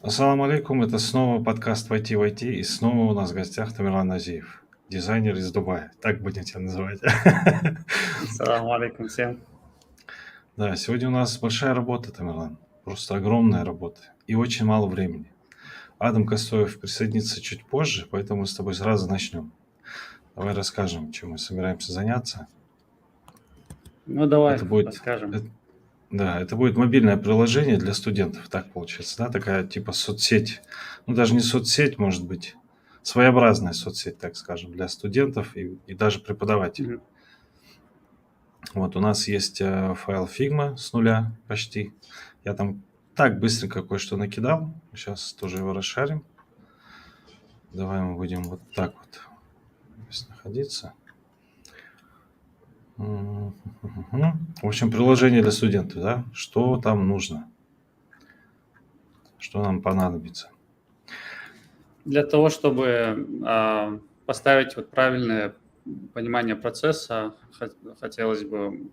Ассаламу алейкум, это снова подкаст «Войти в IT», и снова у нас в гостях Тамерлан Назиев, дизайнер из Дубая, так будем тебя называть. Ассаламу алейкум всем. Да, сегодня у нас большая работа, Тамерлан, просто огромная работа и очень мало времени. Адам Костоев присоединится чуть позже, поэтому мы с тобой сразу начнем. Давай расскажем, чем мы собираемся заняться. Ну, давай, Это будет, расскажем. да, это будет мобильное приложение для студентов, так получается, да, такая типа соцсеть. Ну, даже не соцсеть, может быть, своеобразная соцсеть, так скажем, для студентов и даже преподавателей. Мгм. Вот у нас есть файл Figma с нуля почти. Я там так быстренько кое-что накидал. Сейчас тоже его расшарим. Давай мы будем вот так вот здесь находиться. В общем, приложение для студентов, да? Что там нужно? Что нам понадобится? Для того, чтобы поставить вот правильное понимание процесса, хотелось бы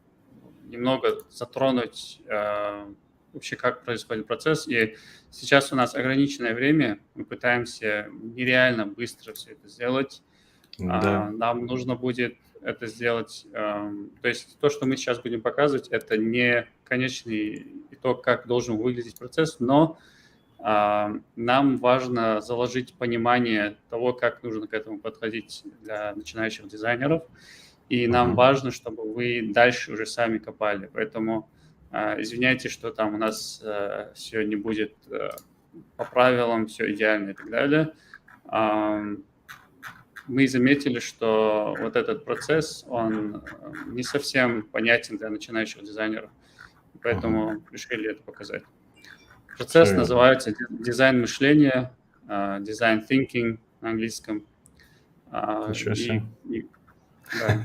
немного затронуть вообще, как происходит процесс. И сейчас у нас ограниченное время, мы пытаемся нереально быстро все это сделать. Да. Нам нужно будет это сделать. То есть то, что мы сейчас будем показывать, это не конечный итог, как должен выглядеть процесс, но нам важно заложить понимание того, как нужно к этому подходить для начинающих дизайнеров. И нам Мгм. важно, чтобы вы дальше уже сами копали. Поэтому извиняйте, что там у нас все не будет по правилам, все идеально и так далее. Мы заметили, что вот этот процесс, он не совсем понятен для начинающих дизайнеров, поэтому решили это показать. Все Процесс верно. называется дизайн мышления, design thinking на английском. Ничего себе. Да.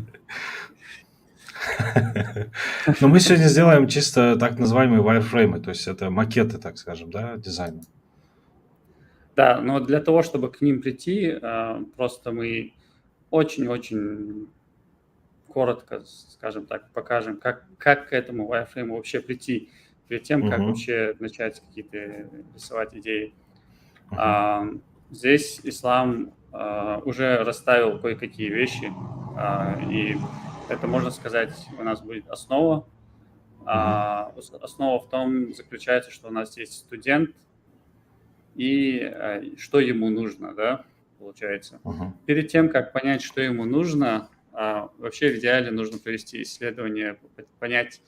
Но мы сегодня сделаем чисто так называемые wireframe, то есть это макеты, так скажем, да, дизайна. Да, но для того, чтобы к ним прийти, просто мы очень-очень коротко, скажем так, покажем, как к этому wireframe вообще прийти, перед тем, как Мгм. вообще начать какие-то рисовать идеи. Мгм. Здесь ислам уже расставил кое-какие вещи, и это, можно сказать, у нас будет основа. Мгм. Основа в том заключается, что у нас есть студент, и что ему нужно, да, получается. Мгм. Перед тем, как понять, что ему нужно, вообще в идеале нужно провести исследование, понять,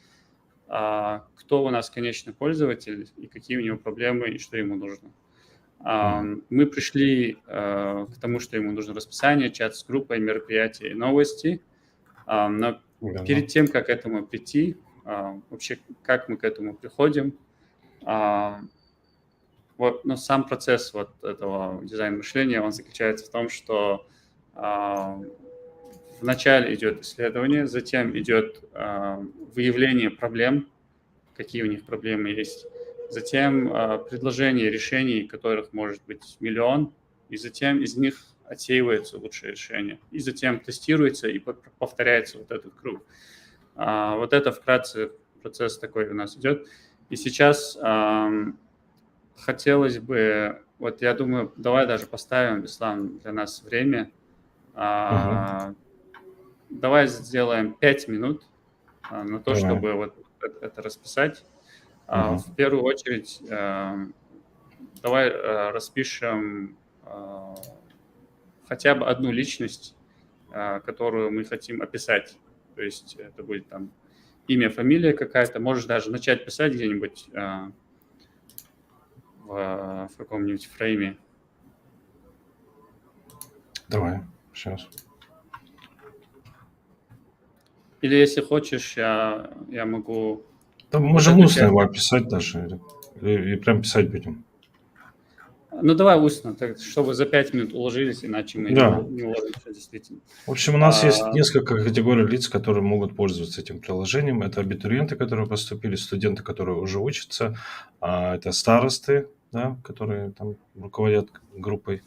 кто у нас конечный пользователь и какие у него проблемы и что ему нужно. Мгм. Мы пришли к тому, что ему нужно расписание, чат с группой, мероприятия и новости. Но Верно. перед тем, как к этому прийти, вообще как мы к этому приходим, а, вот, но сам процесс вот этого дизайн-мышления, он заключается в том, что а, вначале идет исследование, затем идет выявление проблем, какие у них проблемы есть, затем предложение решений, которых может быть миллион, и затем из них отсеивается лучшее решение, и затем тестируется и повторяется вот этот круг. Вот это вкратце процесс такой у нас идет. И сейчас хотелось бы, вот я думаю, давай даже поставим, Беслан, для нас время. Мгм. А, Давай сделаем 5 минут на то, Давай. чтобы вот это расписать. Мгм. В первую очередь, давай распишем хотя бы одну личность, которую мы хотим описать. То есть это будет там имя, фамилия какая-то. Можешь даже начать писать где-нибудь в каком-нибудь фрейме. Давай. Сейчас. Или если хочешь, я могу Да, вот можем эту устно часть. его описать даже. И прям писать будем. Ну, давай устно, так, чтобы за 5 минут уложились, иначе мы Да. не уложимся действительно. В общем, у нас есть А, несколько категорий лиц, которые могут пользоваться этим приложением. Это абитуриенты, которые поступили, студенты, которые уже учатся, это старосты, да, которые там руководят группой,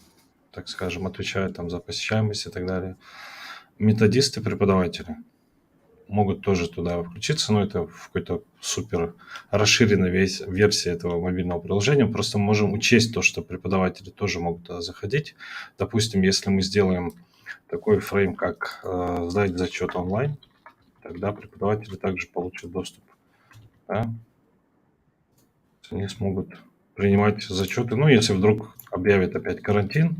так скажем, отвечают там за посещаемость и так далее, методисты, преподаватели. могут тоже туда включиться, но это в какой-то супер расширенной версии этого мобильного приложения. Просто мы можем учесть то, что преподаватели тоже могут туда заходить. Допустим, если мы сделаем такой фрейм, как сдать зачет онлайн, тогда преподаватели также получат доступ. Да? Они смогут принимать зачеты. Ну, если вдруг объявят опять карантин,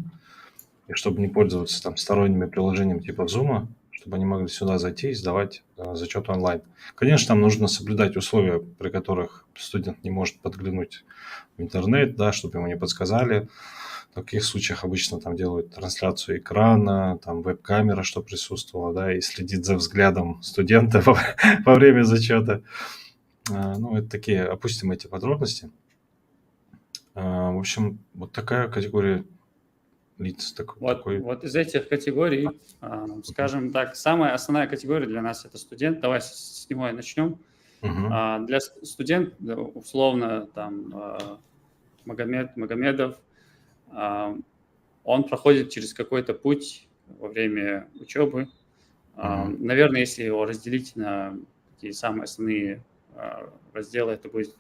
и чтобы не пользоваться там сторонними приложениями типа Zoom, чтобы они могли сюда зайти и сдавать зачет онлайн. Конечно, там нужно соблюдать условия, при которых студент не может подглянуть в интернет, да, чтобы ему не подсказали. В таких случаях обычно там делают трансляцию экрана, там веб-камера, что присутствовала, да, и следит за взглядом студента во время зачета. Ну, это такие, опустим эти подробности. В общем, вот такая категория лиц. Такой. Вот из этих категорий, скажем так, самая основная категория для нас – это студент. Давай с него и начнем. Для студента, условно, там, Магомедов, он проходит через какой-то путь во время учебы. Наверное, если его разделить на такие самые основные разделы, это будет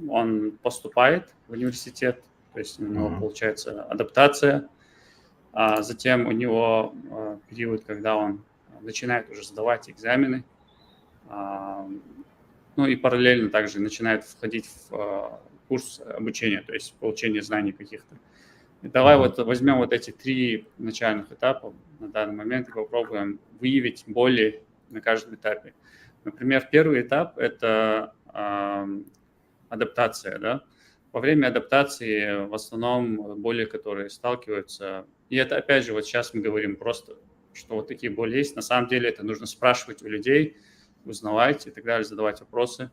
он поступает в университет, то есть у него получается адаптация, а затем у него период, когда он начинает уже сдавать экзамены, ну и параллельно также начинает входить в курс обучения, то есть получение знаний каких-то. И давай вот возьмем вот эти 3 начальных этапа на данный момент и попробуем выявить боли на каждом этапе. Например, первый этап – это адаптация, да. Во время адаптации в основном боли, которые сталкиваются, и это опять же вот сейчас мы говорим просто, что вот такие боли есть. На самом деле это нужно спрашивать у людей, узнавать и так далее, задавать вопросы.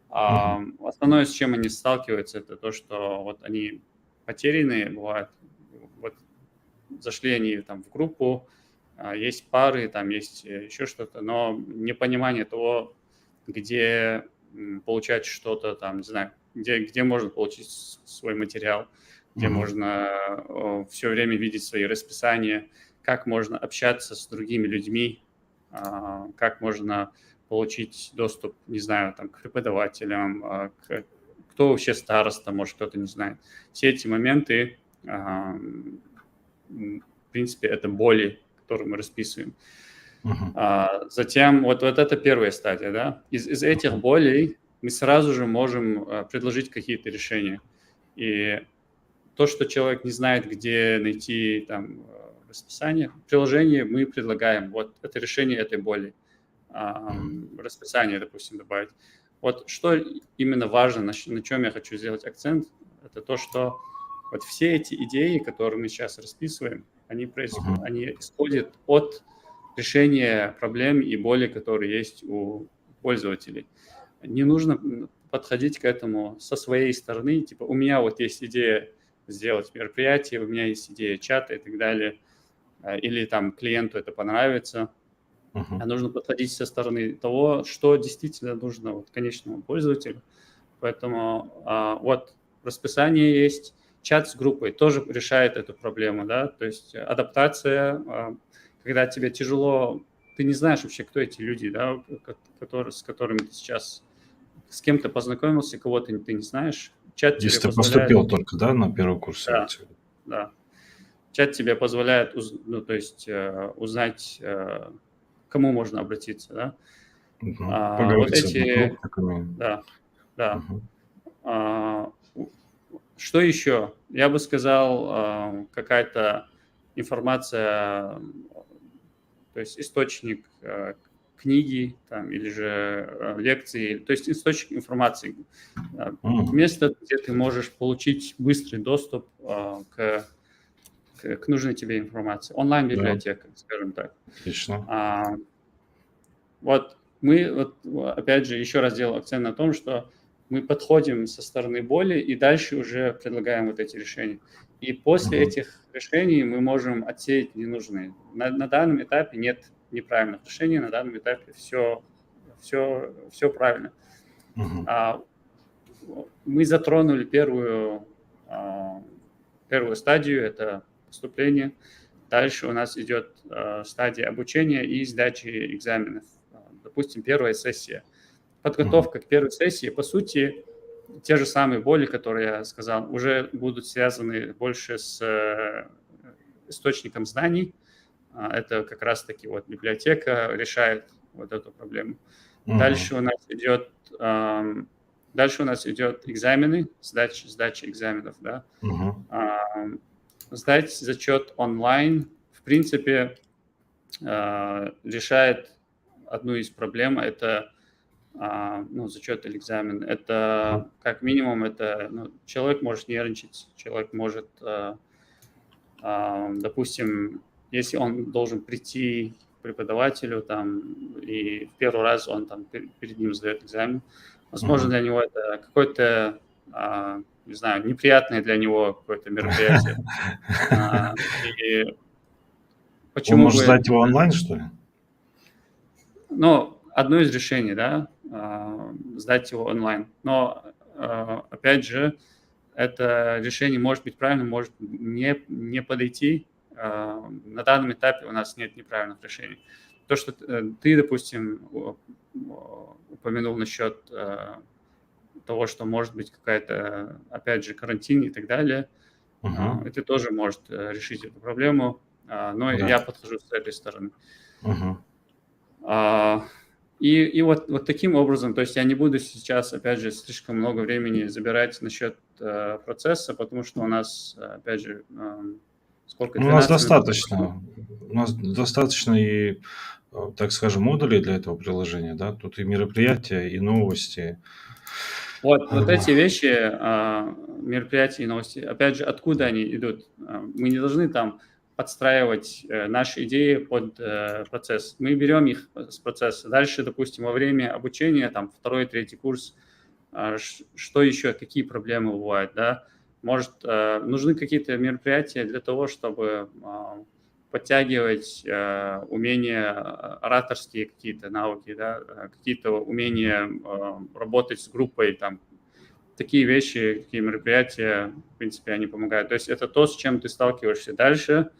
Основное, с чем они сталкиваются, это то, что вот они потерянные бывают. Вот зашли они там в группу, есть пары, там есть еще что-то, но непонимание того, где получать что-то там, не знаю, где можно получить свой материал, где можно все время видеть свои расписания, как можно общаться с другими людьми, как можно получить доступ, не знаю, там, к преподавателям, кто вообще староста, может, кто-то не знает. Все эти моменты, в принципе, это боли, которые мы расписываем. Затем вот это первая стадия, да. Из этих болей мы сразу же можем предложить какие-то решения. И то, что человек не знает, где найти там расписание, в приложении мы предлагаем вот это решение этой боли. Расписание, допустим, добавить. Вот что именно важно, на чем я хочу сделать акцент, это то, что вот все эти идеи, которые мы сейчас расписываем, они исходят от решения проблем и боли, которые есть у пользователей. Не нужно подходить к этому со своей стороны, типа у меня вот есть идея сделать мероприятие, у меня есть идея чата и так далее, или там клиенту это понравится. А нужно подходить со стороны того, что действительно нужно вот конечному пользователю. Поэтому вот расписание есть, чат с группой тоже решает эту проблему, да, то есть адаптация, когда тебе тяжело, ты не знаешь вообще, кто эти люди, да, с которыми ты сейчас, с кем ты познакомился, кого-то ты не знаешь. Чат Если тебе ты позволяет... поступил только, да, на первый курс? Да, да. Чат тебе позволяет узнать, кому можно обратиться, да. Поговорить Вот с эти... одногруппниками. Да. Что еще? Я бы сказал, какая-то информация, то есть источник книги там, или же лекции, то есть источник информации. Место, где ты можешь получить быстрый доступ к нужной тебе информации. Онлайн-библиотека, скажем так. Отлично. Вот мы, опять же, еще раз делал акцент на том, что мы подходим со стороны боли и дальше уже предлагаем вот эти решения. И после этих решений мы можем отсеять ненужные. На данном этапе нет неправильных решений, на данном этапе все правильно. Мы затронули первую стадию, это поступление. Дальше у нас идет стадия обучения и сдачи экзаменов. допустим, первая сессия. Подготовка к первой сессии, по сути, те же самые боли, которые я сказал, уже будут связаны больше с источником знаний. Это как раз-таки вот библиотека решает вот эту проблему. Дальше у нас идет экзамены, сдача экзаменов, да. Сдать зачет онлайн, в принципе, решает одну из проблем, это зачет или экзамен. Это как минимум, человек может нервничать, человек может, допустим, если он должен прийти к преподавателю там, и в первый раз он там перед ним сдает экзамен, возможно, для него это какое-то, не знаю, неприятное для него какое-то мероприятие. И почему Он может сдать его онлайн, что ли? Ну, одно из решений, да, сдать его онлайн. Но, опять же, это решение может быть правильным, может не подойти. На данном этапе у нас нет неправильных решений. То, что ты, допустим, упомянул насчет того, что может быть какая-то, опять же, карантин и так далее, это тоже может решить эту проблему, но я подхожу с этой стороны. И вот таким образом, то есть я не буду сейчас, опять же, слишком много времени забирать насчет процесса, потому что у нас, опять же, сколько? У нас достаточно. У нас достаточно и, так скажем, модулей для этого приложения, да? Тут и мероприятия, и новости. Вот эти вещи, мероприятия и новости, опять же, откуда они идут? Мы не должны там подстраивать наши идеи под процесс. Мы берем их с процесса. Дальше, допустим, во время обучения, там, 2-й, 3-й курс, что еще, какие проблемы бывают, да? Может, нужны какие-то мероприятия для того, чтобы подтягивать умения, ораторские какие-то навыки, да, какие-то умения работать с группой, там, такие вещи, такие мероприятия, в принципе, они помогают. То есть это то, с чем ты сталкиваешься дальше,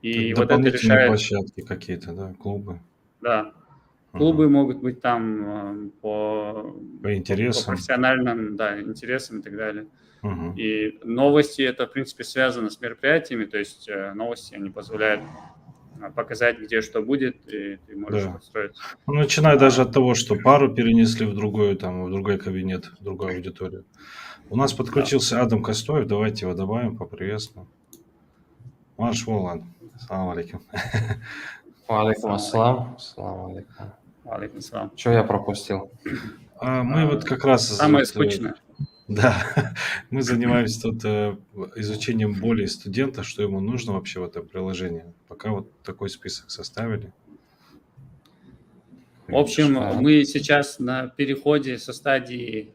и вот это решает... площадки какие-то, да, клубы. Да, клубы могут быть там по интересам. По профессиональным, да, интересам и так далее. И новости, это, в принципе, связано с мероприятиями, то есть новости, они позволяют показать, где что будет, и ты можешь подстроиться. Ну, начиная даже от того, что пару перенесли в другой кабинет, в другую аудиторию. У нас подключился Адам Костоев, давайте его добавим, поприветствуем. Марш Волан. Салам алейкум. Алейкум ассалам. Салам алейкум. Алейкум ассалам. Что я пропустил? Мы вот как раз... Самое скучное. Да, мы занимаемся тут изучением боли студента, что ему нужно вообще в этом приложении. Пока вот такой список составили. В общем, мы сейчас на переходе со стадии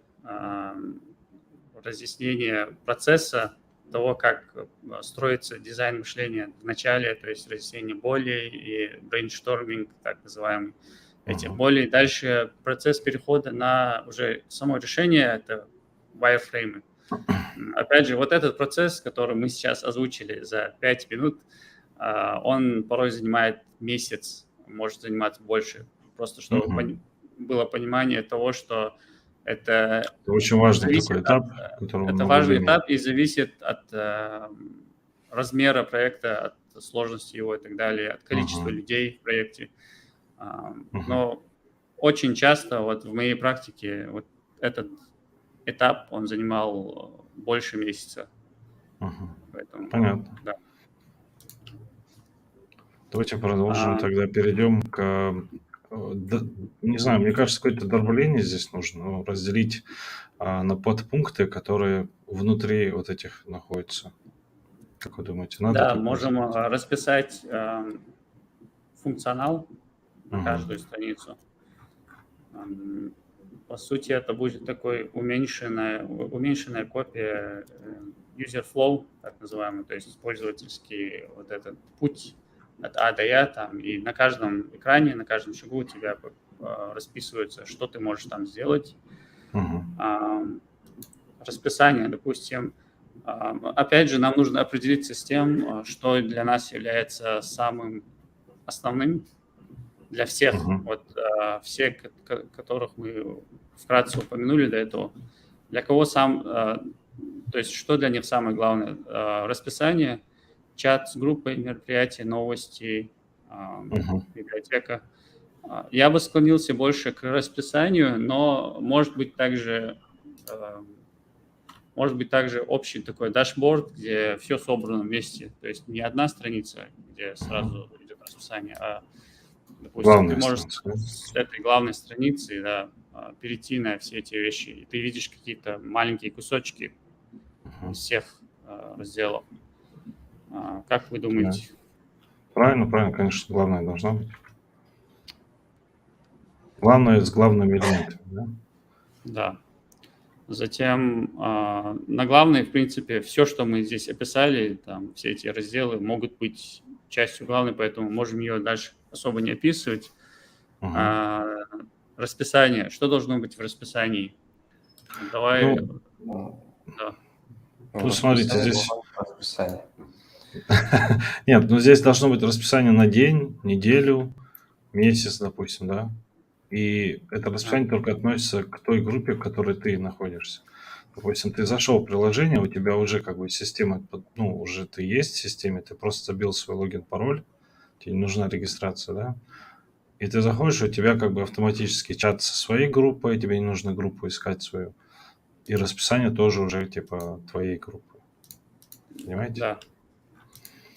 разъяснения процесса, того, как строится дизайн мышления в начале, то есть разъяснение болей и брейншторминг, так называемый, этих болей. Дальше процесс перехода на уже само решение, это wireframe. Опять же, вот этот процесс, который мы сейчас озвучили за 5 минут, он порой занимает месяц, может заниматься больше. Просто чтобы было понимание того, что это очень важный такой этап. Это важный этап и зависит от размера проекта, от сложности его и так далее, от количества людей в проекте. Но очень часто вот в моей практике вот этот этап, он занимал больше месяца. Поэтому, понятно. Да. Давайте продолжим, тогда перейдем к... Не знаю, мне кажется, какое-то дробление здесь нужно, разделить на подпункты, которые внутри вот этих находятся. Как вы думаете, надо? Да, можем расписать функционал на каждую страницу. По сути, это будет такой уменьшенная копия user flow, так называемый, то есть пользовательский вот этот путь от А до Я, там, и на каждом экране, на каждом шагу у тебя расписывается, что ты можешь там сделать. Расписание, допустим. Опять же, нам нужно определиться с тем, что для нас является самым основным, для всех. Мгм. Вот все, которых мы вкратце упомянули до этого. Для кого то есть что для них самое главное? Расписание, чат с группой, мероприятия, новости, Мгм. библиотека. Я бы склонился больше к расписанию, но может быть также общий такой дашборд, где все собрано вместе. То есть не одна страница, где сразу идет расписание, а, допустим, ты Главная можешь страница, да? с этой главной страницы, да, перейти на все эти вещи, и ты видишь какие-то маленькие кусочки Мгм. из всех разделов. Как вы Да. думаете? Правильно, правильно, конечно, главная должна быть. Главное с главными элементами, да? Да. Затем на главной, в принципе, все, что мы здесь описали, там, все эти разделы могут быть частью главной, поэтому можем ее дальше особо не описывать. Мгм. А, Расписание. Что должно быть в расписании? Давай, Ну, да. тут смотрите, Расписание здесь... должно быть расписание. Нет, ну здесь должно быть расписание на день, неделю, месяц, допустим, да? И это Да. расписание только относится к той группе, в которой ты находишься. Допустим, ты зашел в приложение, у тебя уже как бы система, ну, уже ты есть в системе, ты просто забил свой логин, пароль, тебе не нужна регистрация, да? И ты заходишь, у тебя как бы автоматически чат со своей группой, тебе не нужно группу искать свою. И расписание тоже уже типа твоей группы. Понимаете? Да.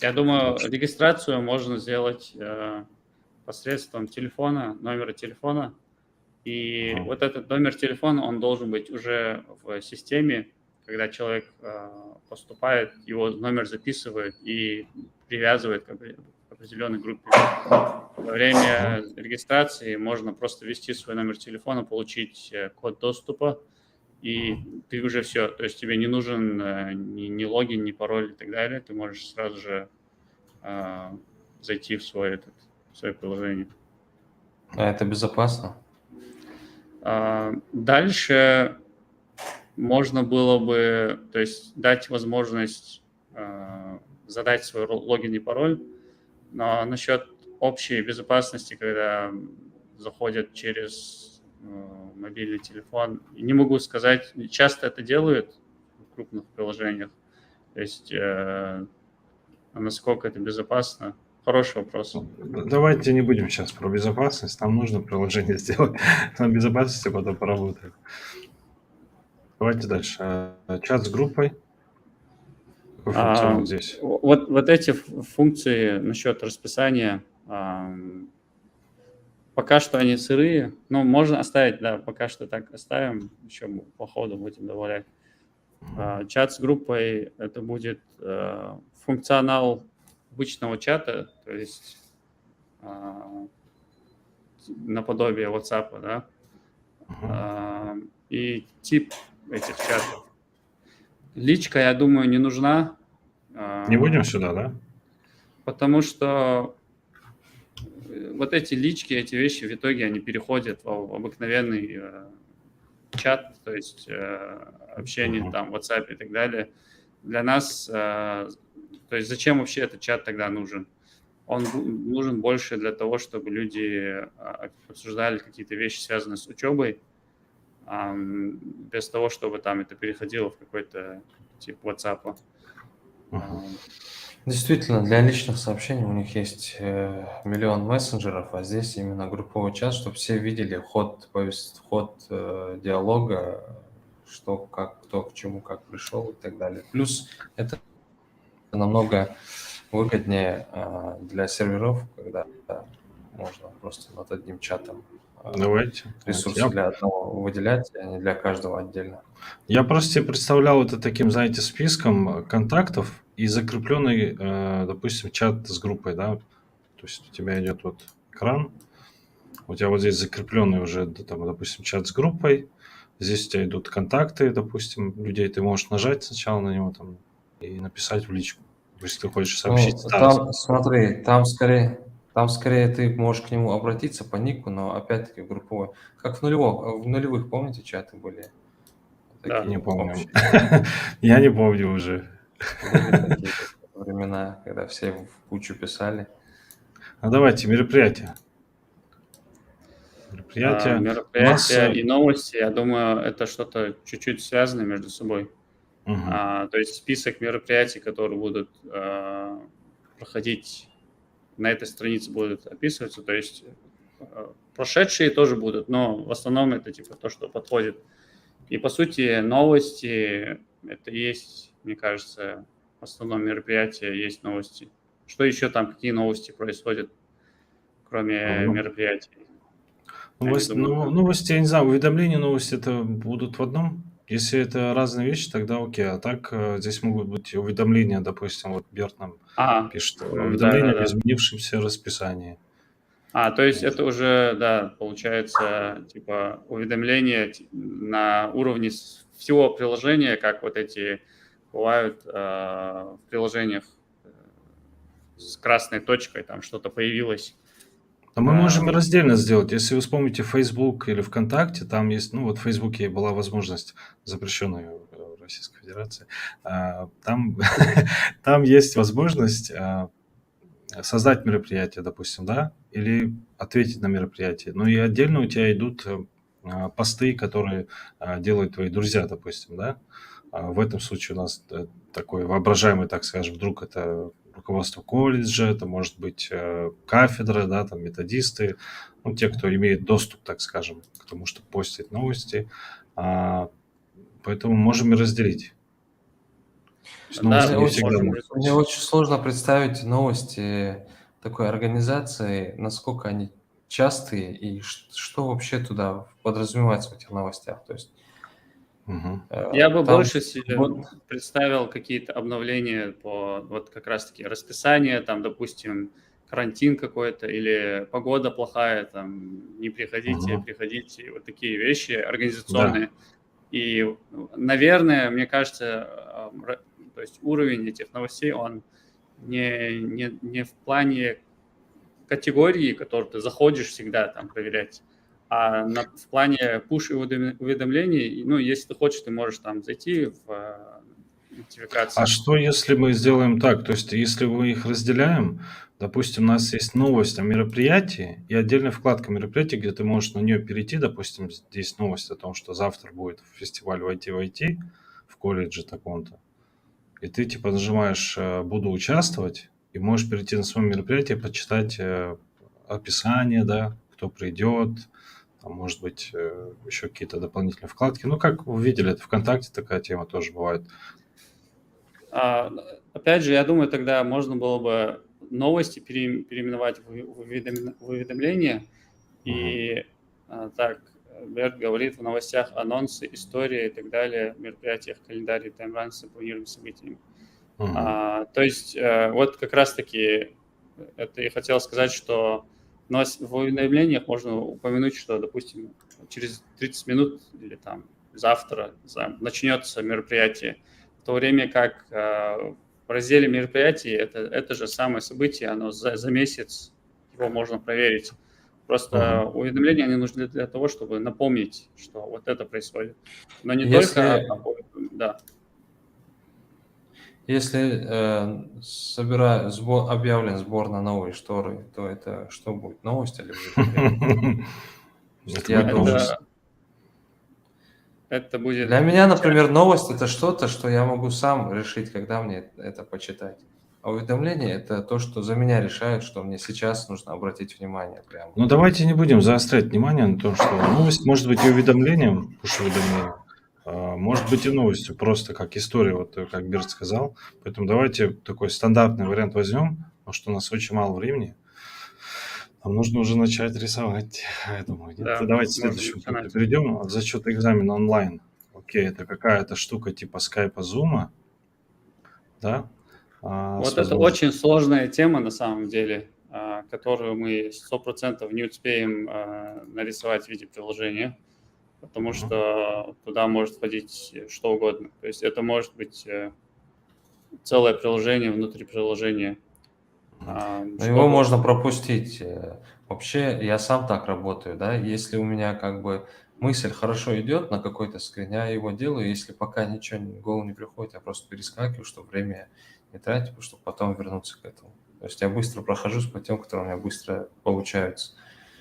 Я думаю, Так что- регистрацию можно сделать посредством телефона, номера телефона. И Ага. вот этот номер телефона, он должен быть уже в системе, когда человек поступает, его номер записывает и привязывает к определенной группе. Во Ага. время регистрации можно просто ввести свой номер телефона, получить код доступа, и ты уже все. То есть тебе не нужен ни логин, ни пароль и так далее. Ты можешь сразу же зайти в свое приложение. А это безопасно? Дальше можно было бы, то есть дать возможность задать свой логин и пароль, но насчет общей безопасности, когда заходят через мобильный телефон, не могу сказать, часто это делают в крупных приложениях, то есть насколько это безопасно, хороший вопрос. Давайте не будем сейчас про безопасность. Нам нужно приложение сделать. На безопасности потом поработаем. Давайте дальше. Чат с группой. Какой функционал здесь? Вот эти функции насчет расписания, пока что они сырые, но можно оставить, да, пока что так оставим, еще по ходу будем добавлять. Чат с группой — это будет функционал обычного чата, то есть наподобие WhatsApp, да, Мгм. и тип этих чатов. Личка, я думаю, не нужна, Не будем сюда, да? потому что вот эти лички, эти вещи в итоге они переходят в обыкновенный чат, то есть общение Мгм. там в WhatsApp и так далее. Для нас, то есть зачем вообще этот чат тогда нужен? Он нужен больше для того, чтобы люди обсуждали какие-то вещи, связанные с учебой, без того, чтобы там это переходило в какой-то тип WhatsApp. Мгм. Действительно, для личных сообщений у них есть миллион мессенджеров, а здесь именно групповой чат, чтобы все видели ход диалога, что, как, кто к чему, как пришел и так далее. Плюс это намного выгоднее для серверов, когда можно просто над одним чатом Давайте. ресурсы для одного выделять, а не для каждого отдельно. Я просто себе представлял это таким, знаете, списком контактов и закрепленный, допустим, чат с группой, да. То есть у тебя идет вот экран, у тебя вот здесь закрепленный уже, там, допустим, чат с группой, здесь у тебя идут контакты, допустим, людей, ты можешь нажать сначала на него там и написать в личку, если ты хочешь сообщить Ну, старость. там, смотри, там скорее ты можешь к нему обратиться по нику, но опять-таки групповой. Как в нулевых, помните, чаты были Да. Не такие помню. общие? Я не помню уже. Были такие времена, когда все в кучу писали. Ну давайте, мероприятие. Мероприятия. У нас... Мероприятия и новости, я думаю, это что-то чуть-чуть связано между собой. мгм. То есть список мероприятий, которые будут проходить на этой странице, будут описываться. То есть прошедшие тоже будут, но в основном это типа то, что подходит. И по сути новости это и есть, мне кажется, в основном мероприятие есть новости. Что еще там, какие новости происходят, кроме Ну, мероприятий? Я не думаю, Ну, там. новости, я не знаю, уведомления новости это будут в одном. Если это разные вещи, тогда окей. А так здесь могут быть уведомления, допустим, вот Берт нам пишет, уведомления об Да-да-да. изменившемся расписании. То есть это уже, да, получается, типа уведомление на уровне всего приложения, как вот эти бывают в приложениях с красной точкой, там что-то появилось. А мы можем и Вот. раздельно сделать. Если вы вспомните Facebook или ВКонтакте, там есть, ну вот в Фейсбуке была возможность, запрещенная в Российской Федерации, там, там есть возможность создать мероприятие, допустим, да, или ответить на мероприятие. Ну и отдельно у тебя идут посты, которые делают твои друзья, допустим, да. В этом случае у нас такой воображаемый, так скажем, вдруг это руководство колледжа, это может быть кафедра, да, там методисты, ну, те, кто имеет доступ, так скажем, к тому, чтобы постить новости. А, Поэтому можем и разделить. То есть Да, новости Мне не очень, всегда можем могут мне быть. очень сложно представить новости такой организации, насколько они частые и что вообще туда подразумевается в этих новостях. То есть Мгм. Я бы там больше себе вот, представил какие-то обновления по вот как раз-таки расписание, там, допустим, карантин какой-то или погода плохая, там, не приходите, Мгм. приходите, вот такие вещи Да. организационные. И, наверное, мне кажется, то есть уровень этих новостей, он не в плане категории, которые ты заходишь всегда там проверять, в плане push уведомлений, ну, если ты хочешь, ты можешь там зайти в А нотификации. что, если мы сделаем так? То есть, если мы их разделяем, допустим, у нас есть новость о мероприятии и отдельная вкладка мероприятия, где ты можешь на нее перейти, допустим, здесь новость о том, что завтра будет фестиваль в IT в колледже таком-то, и ты типа нажимаешь «Буду участвовать», и можешь перейти на свое мероприятие, почитать описание, да, кто придет, там, может быть, еще какие-то дополнительные вкладки. Ну, как вы видели, это ВКонтакте такая тема тоже бывает. А, Опять же, я думаю, тогда можно было бы новости переименовать в уведомления. Мгм. И так, Берт говорит в новостях анонсы, истории и так далее, мероприятиях, календаре, таймлайнсы, планируемым событиями. Мгм. То есть вот как раз-таки это я хотел сказать, что в уведомлениях можно упомянуть, что, допустим, через 30 минут или там завтра начнется мероприятие, в то время как в разделе мероприятий это же самое событие, оно за месяц его можно проверить. Мгм. Просто уведомления, они нужны для того, чтобы напомнить, что вот это происходит. Но не только, если да. Если объявлен сбор на новые шторы, то это что будет? Новость или уведомление? То есть Это я будет должен... новость. Это будет Для меня, например, часть. новость – это что-то, что я могу сам решить, когда мне это почитать. А уведомление – это то, что за меня решают, что мне сейчас нужно обратить внимание прямо. Ну, давайте не будем заострять внимание на том, что новость может быть и уведомлением, push-уведомлением, может быть и новостью, просто как история, вот как Берт сказал. Поэтому давайте такой стандартный вариант возьмем, потому что у нас очень мало времени. Нам нужно уже начать рисовать, я думаю, нет? Да, Давайте к можно следующему пункту начинать. перейдем. Зачет экзамена онлайн. Окей, это какая-то штука типа скайпа, зума, да, с Вот это возможностью. очень сложная тема на самом деле, которую мы 100% не успеем нарисовать в виде приложения, потому Мгм. что туда может входить что угодно. То есть это может быть целое приложение внутри приложения. Мгм. Но его Чтобы... можно пропустить. Вообще, я сам так работаю, да, если у меня как бы мысль хорошо идет на какой-то скрин, я его делаю, если пока ничего в голову не приходит, я просто перескакиваю, чтобы время не тратить, чтобы потом вернуться к этому. То есть я быстро прохожусь по тем, которые у меня быстро получаются.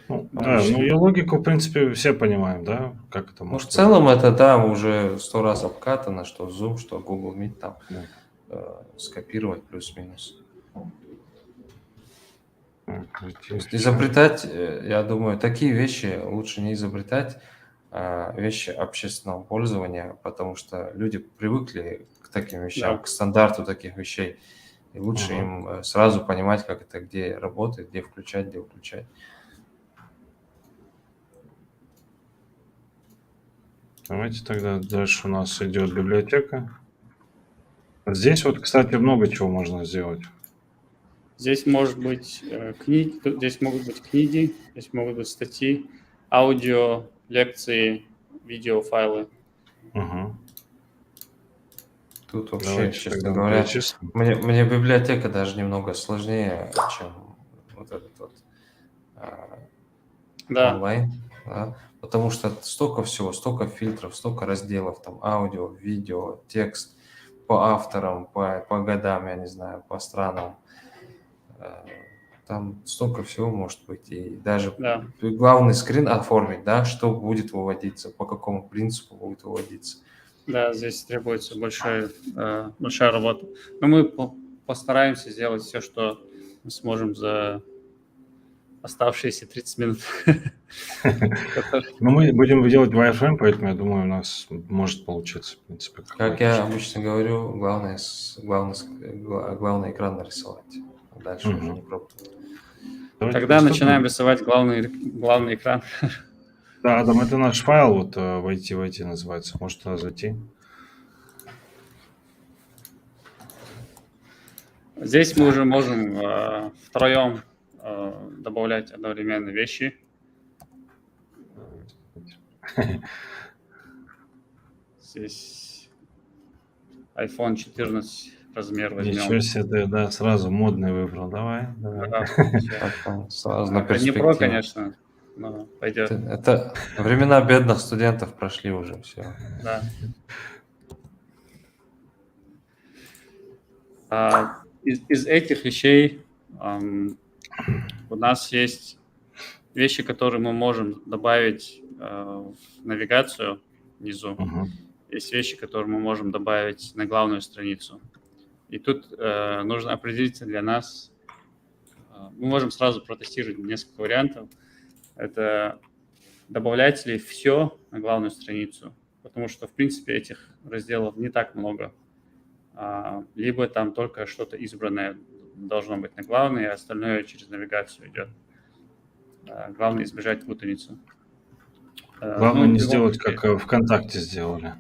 Ну, Да. да, ну и логику, в принципе, все понимаем, да, как это Ну, в может целом выглядеть. это, да, уже 100 раз обкатано, что Zoom, что Google Meet там Да. скопировать плюс-минус. Так, То зайти есть в чат. изобретать, я думаю, такие вещи лучше не изобретать, вещи общественного пользования, потому что люди привыкли к таким вещам, Да. к стандарту таких вещей, и лучше Ага. им сразу понимать, как это, где работает, где включать, где выключать. Давайте тогда дальше у нас идет библиотека. Здесь вот, кстати, много чего можно сделать. Здесь может быть книги, здесь могут быть книги, здесь могут быть статьи, аудио, лекции, видеофайлы. Угу. Тут вообще, Давайте честно тогда говоря, перечислим. мне библиотека даже немного сложнее, чем вот этот вот Да, онлайн, да, потому что столько всего, столько фильтров, столько разделов, там аудио, видео, текст по авторам, по годам, я не знаю, по странам. Э, Там столько всего может быть, и даже да, главный скрин оформить, да, что будет выводиться, по какому принципу будет выводиться. да, здесь требуется большая работа. Но мы постараемся сделать все, что мы сможем за оставшиеся 30 минут. Но мы будем делать wireframe, поэтому я думаю, у нас может получиться, в принципе, Как какой-то я что-то. обычно говорю, главный экран нарисовать. Дальше уже Угу. не пробовать. Давайте Тогда начинаем приступим. рисовать главный экран. Да, Адам, это наш файл, вот войти называется. Может туда зайти? Здесь мы уже можем втроем добавлять одновременно вещи. Здесь iPhone 14 размер Ничего возьмем. себе, да, сразу модный выбрал. Давай. Да, Так, сразу на это не про, перспективу. конечно, но пойдет. Это времена бедных студентов прошли уже, все. Да. Из этих вещей у нас есть вещи, которые мы можем добавить в навигацию внизу. Угу. Есть вещи, которые мы можем добавить на главную страницу. И тут нужно определиться для нас. Мы можем сразу протестировать несколько вариантов. Это добавлять ли все на главную страницу, потому что, в принципе, этих разделов не так много. Либо там только что-то избранное должно быть на главной, а остальное через навигацию идет. Главное избежать путаницу. Главное Ну, не в любом сделать, случае, как ВКонтакте сделали.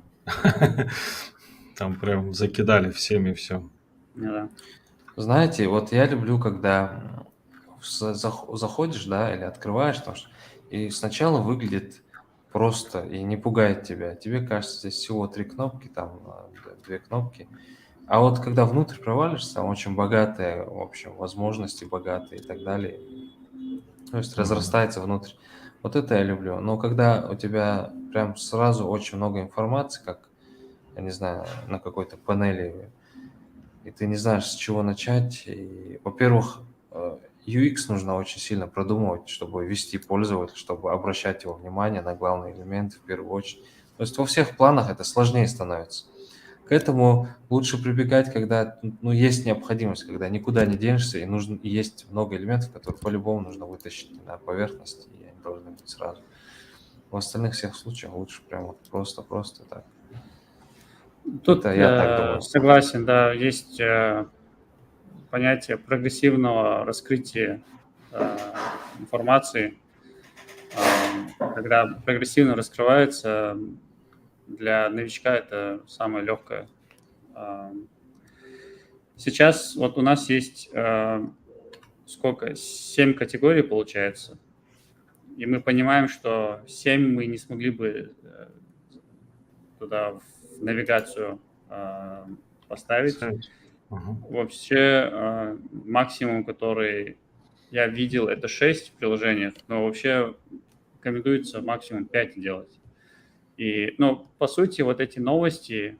Там прям закидали всеми все. да. Знаете, вот я люблю, когда заходишь, да, или открываешь, и сначала выглядит просто и не пугает тебя. Тебе кажется, здесь всего 3 кнопки, там 2 кнопки. А вот когда внутрь провалишься, там очень богатые, в общем, возможности богатые и так далее. То есть разрастается внутрь. Вот это я люблю. Но когда у тебя прям сразу очень много информации, как, я не знаю, на какой-то панели, и ты не знаешь, с чего начать. И, во-первых, UX нужно очень сильно продумывать, чтобы вести пользователя, чтобы обращать его внимание на главные элементы в первую очередь. То есть во всех планах это сложнее становится. К этому лучше прибегать, когда есть необходимость, когда никуда не денешься, и есть много элементов, которые по-любому нужно вытащить на поверхность, и они должны быть сразу. В остальных всех случаях лучше прямо просто так. Тут Это я так думаю. согласен, да, есть понятие прогрессивного раскрытия информации. Когда прогрессивно раскрывается, для новичка это самое легкое. Сейчас вот у нас есть 7 категорий получается, и мы понимаем, что 7 мы не смогли бы туда в навигацию поставить. Угу. Вообще максимум, который я видел, это 6 в приложениях, но вообще рекомендуется максимум 5 делать. И, ну, по сути, вот эти новости,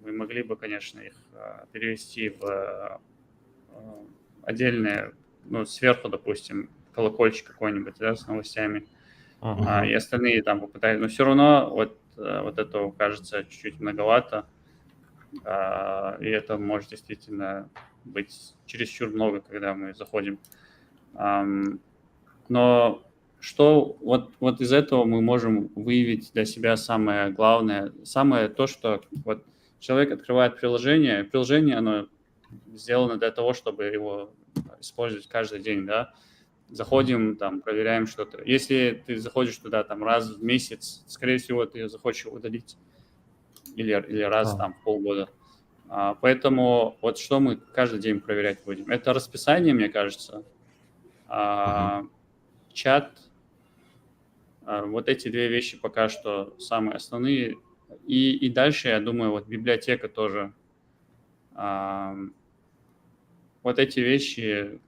мы могли бы, конечно, их перевести в отдельные, ну, сверху, допустим, колокольчик какой-нибудь, да, с новостями, Мгм. и остальные там попытаются. Но все равно вот этого кажется чуть-чуть многовато, и это может действительно быть чересчур много, когда мы заходим. Ам, Но что вот из этого мы можем выявить для себя самое главное, самое то, что вот человек открывает приложение, оно сделано для того, чтобы его использовать каждый день, да. Заходим, там, проверяем что-то. Если ты заходишь туда там раз в месяц, скорее всего, ты захочешь его удалить или раз Да. там в полгода. Поэтому вот что мы каждый день проверять будем? Это расписание, мне кажется, а, чат. Вот эти две вещи пока что самые основные. И дальше, я думаю, вот библиотека тоже. А, Вот эти вещи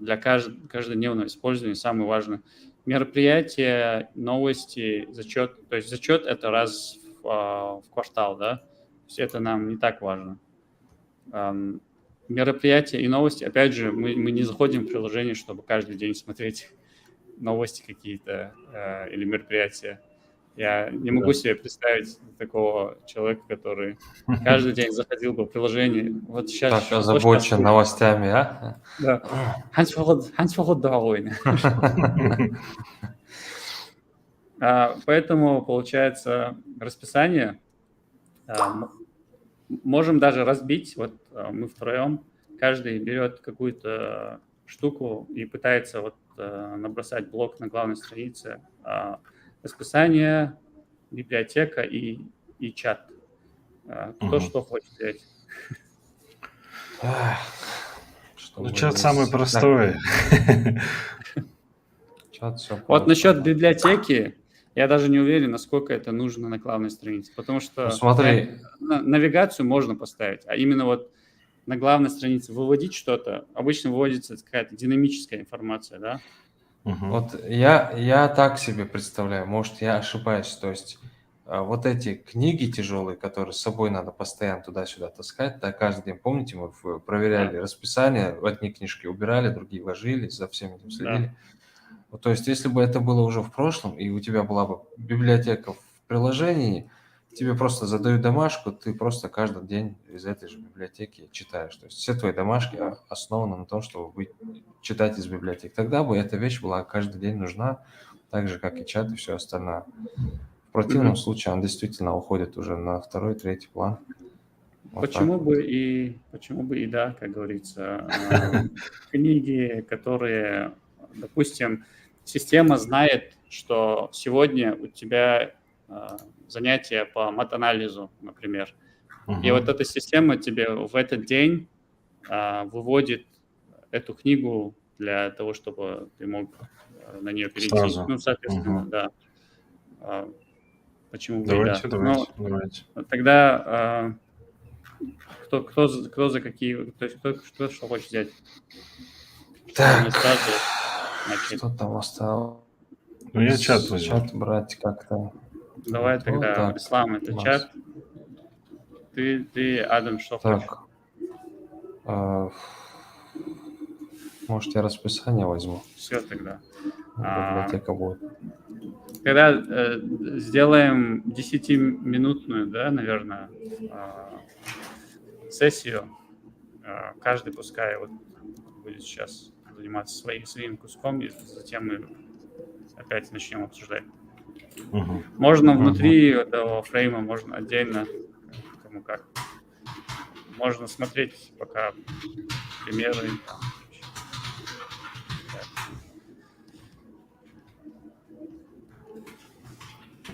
для каждодневного использования самые важные. Мероприятия, новости, зачет. То есть зачет – это раз в квартал, да? То есть это нам не так важно. Мероприятия и новости. Опять же, мы не заходим в приложение, чтобы каждый день смотреть новости какие-то или мероприятия. Я не могу Да. себе представить такого человека, который каждый день заходил бы в приложение. Вот сейчас Так что озабочен сейчас будет? новостями, а? Да. Hans довольны. Поэтому, получается, расписание можем даже разбить. Вот мы втроем, каждый берет какую-то штуку и пытается вот набросать блок на главной странице. Расписание, библиотека и чат. Кто Мгм. что хочет взять. Эх, что Ну, мы чат самый здесь? простой. Чат все Вот просто. насчет библиотеки, я даже не уверен, насколько это нужно на главной странице, потому Ну, что смотри, навигацию можно поставить, а именно вот на главной странице выводить что-то, обычно выводится какая-то динамическая информация, да? Мгм. вот я так себе представляю, может, я ошибаюсь. То есть вот эти книги тяжелые, которые с собой надо постоянно туда-сюда таскать, да, каждый день, помните, мы проверяли Да, расписание, одни книжки убирали, другие ложили, за всем этим да. следили. Вот, то есть, если бы это было уже в прошлом, и у тебя была бы библиотека в приложении, тебе просто задают домашку, ты просто каждый день из этой же библиотеки читаешь. То есть все твои домашки основаны на том, чтобы читать из библиотек. Тогда бы эта вещь была каждый день нужна, так же, как и чат и все остальное. В противном Мгм. случае он действительно уходит уже на второй, третий план. Вот так вот. Почему бы и да, как говорится, книги, которые, допустим, система знает, что сегодня у тебя занятие по мат-анализу, например, и вот Мгм. эта система тебе в этот день выводит эту книгу для того, чтобы ты мог на нее перейти. Сразу. Ну, соответственно, Мгм. да. А, Почему бы и да. Давайте, Но давайте, давайте. тогда кто за какие, то есть кто что хочет взять, чтобы мы Так, сразу начали. что там осталось? Ну, я чат возьму. Чат брать как-то. Давай Вот тогда, так Ислам, у это нас. чат. Ты, Адам, что хочешь? Так, а, может, я расписание возьму? Все тогда. А, Библиотека будет. Тогда сделаем 10-минутную, да, наверное, сессию. Каждый пускай вот будет сейчас заниматься своим куском, и затем мы опять начнем обсуждать. Мгм. Можно Мгм. внутри этого фрейма, можно отдельно, кому как. Можно смотреть пока примеры. Там.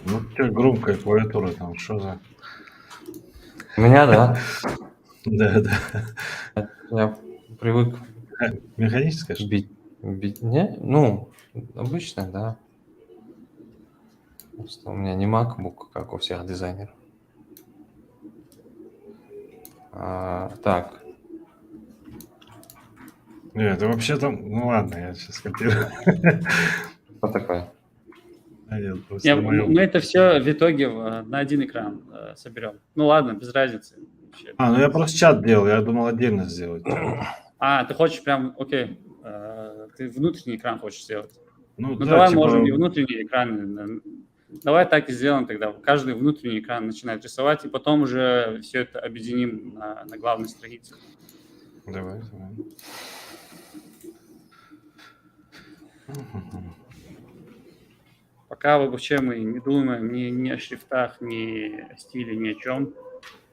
Ну, у тебя громкая клавиатура там, что за... У меня, да. Да, да. Я привык Механическая, что ли? бить. Не, ну, обычно, да. Просто у меня не MacBook, как у всех дизайнеров. Так, Нет, это вообще там... Ну, ладно, я сейчас копирую. что такое? А нет, просто на Мы моем... это все в итоге на один экран соберем. Ну ладно, без разницы. Вообще. Ну я просто чат делал, я думал отдельно сделать чат. Ты хочешь прям, окей. Ты внутренний экран хочешь сделать. Ну, Ну, да, давай типа, можем и внутренний экран. Давай так и сделаем тогда. Каждый внутренний экран начинает рисовать, и потом уже все это объединим на главной странице. давай. Мгм. Пока вообще мы не думаем ни о шрифтах, ни о стиле, ни о чем.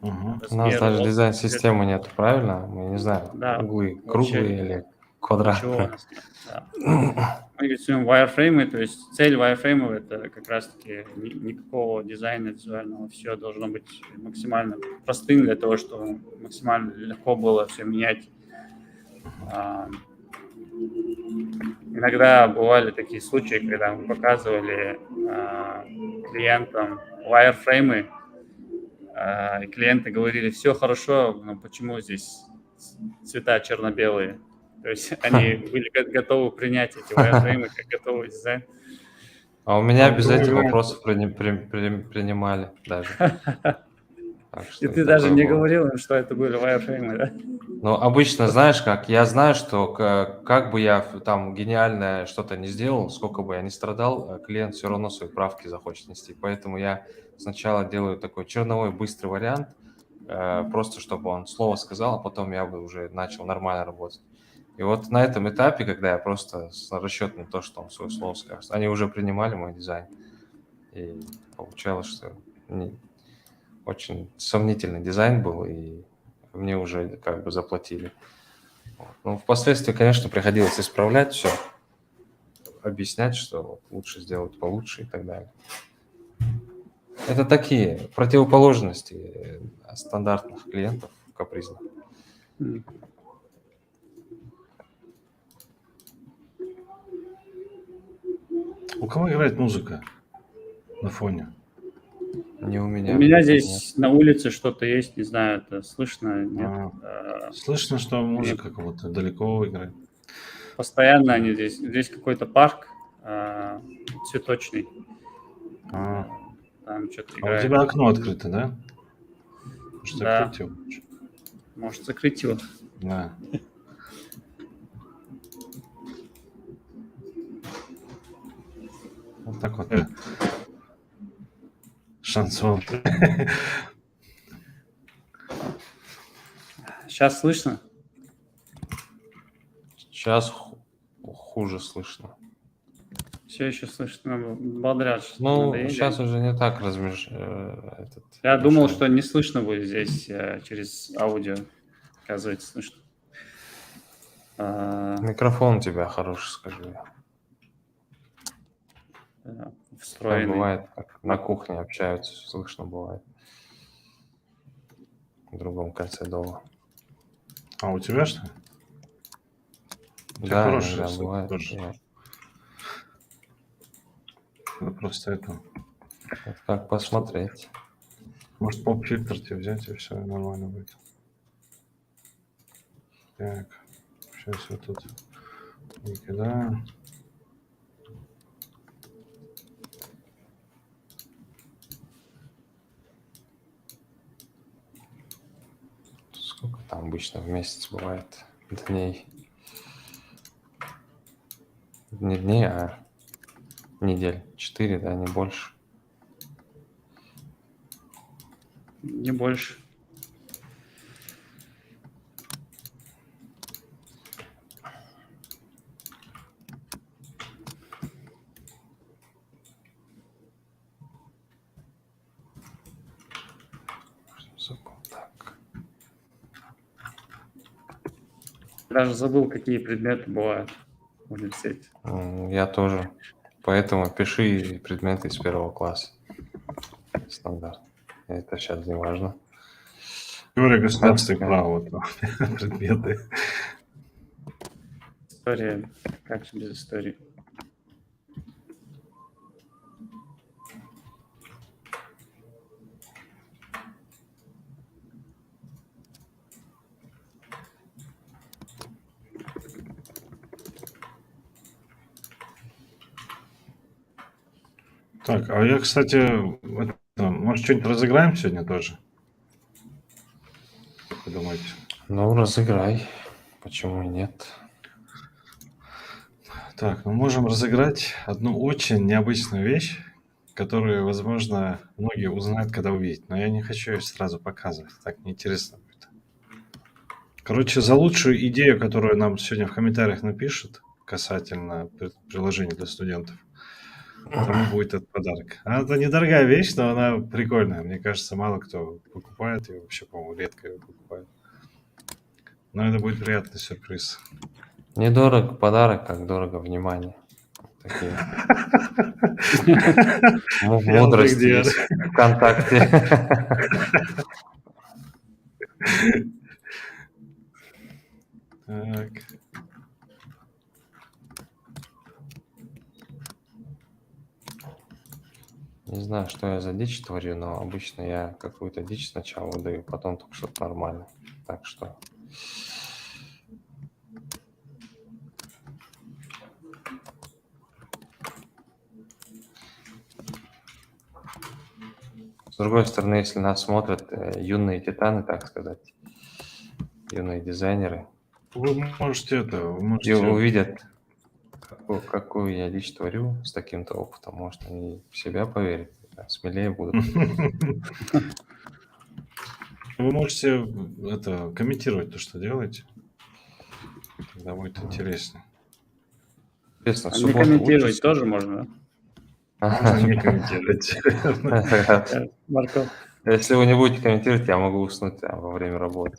Мгм. У нас Размеры, даже вот, дизайн-системы нету, правильно? Мы не знаем, да, углы вообще круглые или ничего у квадратные. нас нет. Да. Мы рисуем wireframe, то есть цель wireframe это как раз-таки никакого дизайна визуального, все должно быть максимально простым для того, чтобы максимально легко было все менять. А, Иногда бывали такие случаи, когда мы показывали клиентам wireframe, и клиенты говорили, все хорошо, но почему здесь цвета черно-белые? То есть они были готовы принять эти wireframe как готовый дизайн. А у меня А без вот этих бывает, вопросов принимали даже. Так И что и ты даже такое не было. говорил им, что это были wireframe, да? Но обычно, знаешь как, я знаю, что как бы я там гениальное что-то не сделал, сколько бы я ни страдал, клиент все равно свои правки захочет нести. Поэтому я сначала делаю такой черновой быстрый вариант, просто чтобы он слово сказал, а потом я бы уже начал нормально работать. И вот на этом этапе, когда я просто с расчетом на то, что он свое слово скажет, они уже принимали мой дизайн. И получалось, что очень сомнительный дизайн был, и мне уже как бы заплатили. Вот. Ну, впоследствии, конечно, приходилось исправлять все, объяснять, что вот лучше сделать получше и так далее. Это такие противоположности стандартных клиентов капризных. М. у кого играет музыка на фоне? Не у У меня. меня Нет. здесь на улице что-то есть, не знаю, это слышно, нет. Слышно, что музыка как будто далеко играет. Постоянно они здесь какой-то парк цветочный, А, там что-то у играет. тебя окно открыто, да? Может, Да, закрыть его? может закрыть его. Да. Вот так вот. Шансон. Сейчас слышно? Сейчас хуже слышно. Все еще слышно, бодрят, что Ну, надоели. сейчас уже не так Я думал, мешает. что не слышно будет здесь через аудио. Оказывается, слышно. Микрофон у тебя хороший, скажу я. Так Встроенный. бывает, как на кухне общаются, слышно бывает. В другом конце дома. А у тебя что? У тебя Да, хороший иногда звук бывает. тоже. Бывает. Просто это. Это как посмотреть. Может, поп-фильтр тебе взять, и все нормально будет. Так, сейчас я тут выкидаю. Сколько там обычно в месяц бывает дней? Не дней, а недель. 4, да, не больше. Не больше. Забыл. Так. Даже забыл, какие предметы бывают в университете. Я тоже. Поэтому пиши предметы из 1 класса. Стандарт. Это сейчас не важно. Теория государства и Математика. права. Вот, предметы. История. Как же без истории? Так, а я, кстати, может, что-нибудь разыграем сегодня тоже? Как вы думаете? Ну, разыграй. Почему и нет? Так, мы можем разыграть одну очень необычную вещь, которую, возможно, многие узнают, когда увидят. Но я не хочу ее сразу показывать. Так неинтересно будет. Короче, за лучшую идею, которую нам сегодня в комментариях напишут касательно приложения для студентов, тому будет этот подарок. Это недорогая вещь, но она прикольная. Мне кажется, мало кто покупает ее. Вообще, по-моему, редко ее покупает. Но это будет приятный сюрприз. Недорого подарок, как дорого внимание. Такие мудрости Яндекс.Дир. есть ВКонтакте. Так. Не знаю, что я за дичь творю, но обычно я какую-то дичь сначала выдаю, потом только что-то нормально. Так что с другой стороны, если нас смотрят юные титаны, так сказать, юные дизайнеры, Вы можете и можете... увидят, какую я дичь творю с таким-то опытом, может, они в себя поверят, смелее будут. Вы можете комментировать то, что делаете. Тогда будет интереснее. Соответственно, в Не субботу комментировать учишься. тоже можно. Можно не комментировать. Марко. Если вы не будете комментировать, я могу уснуть во время работы.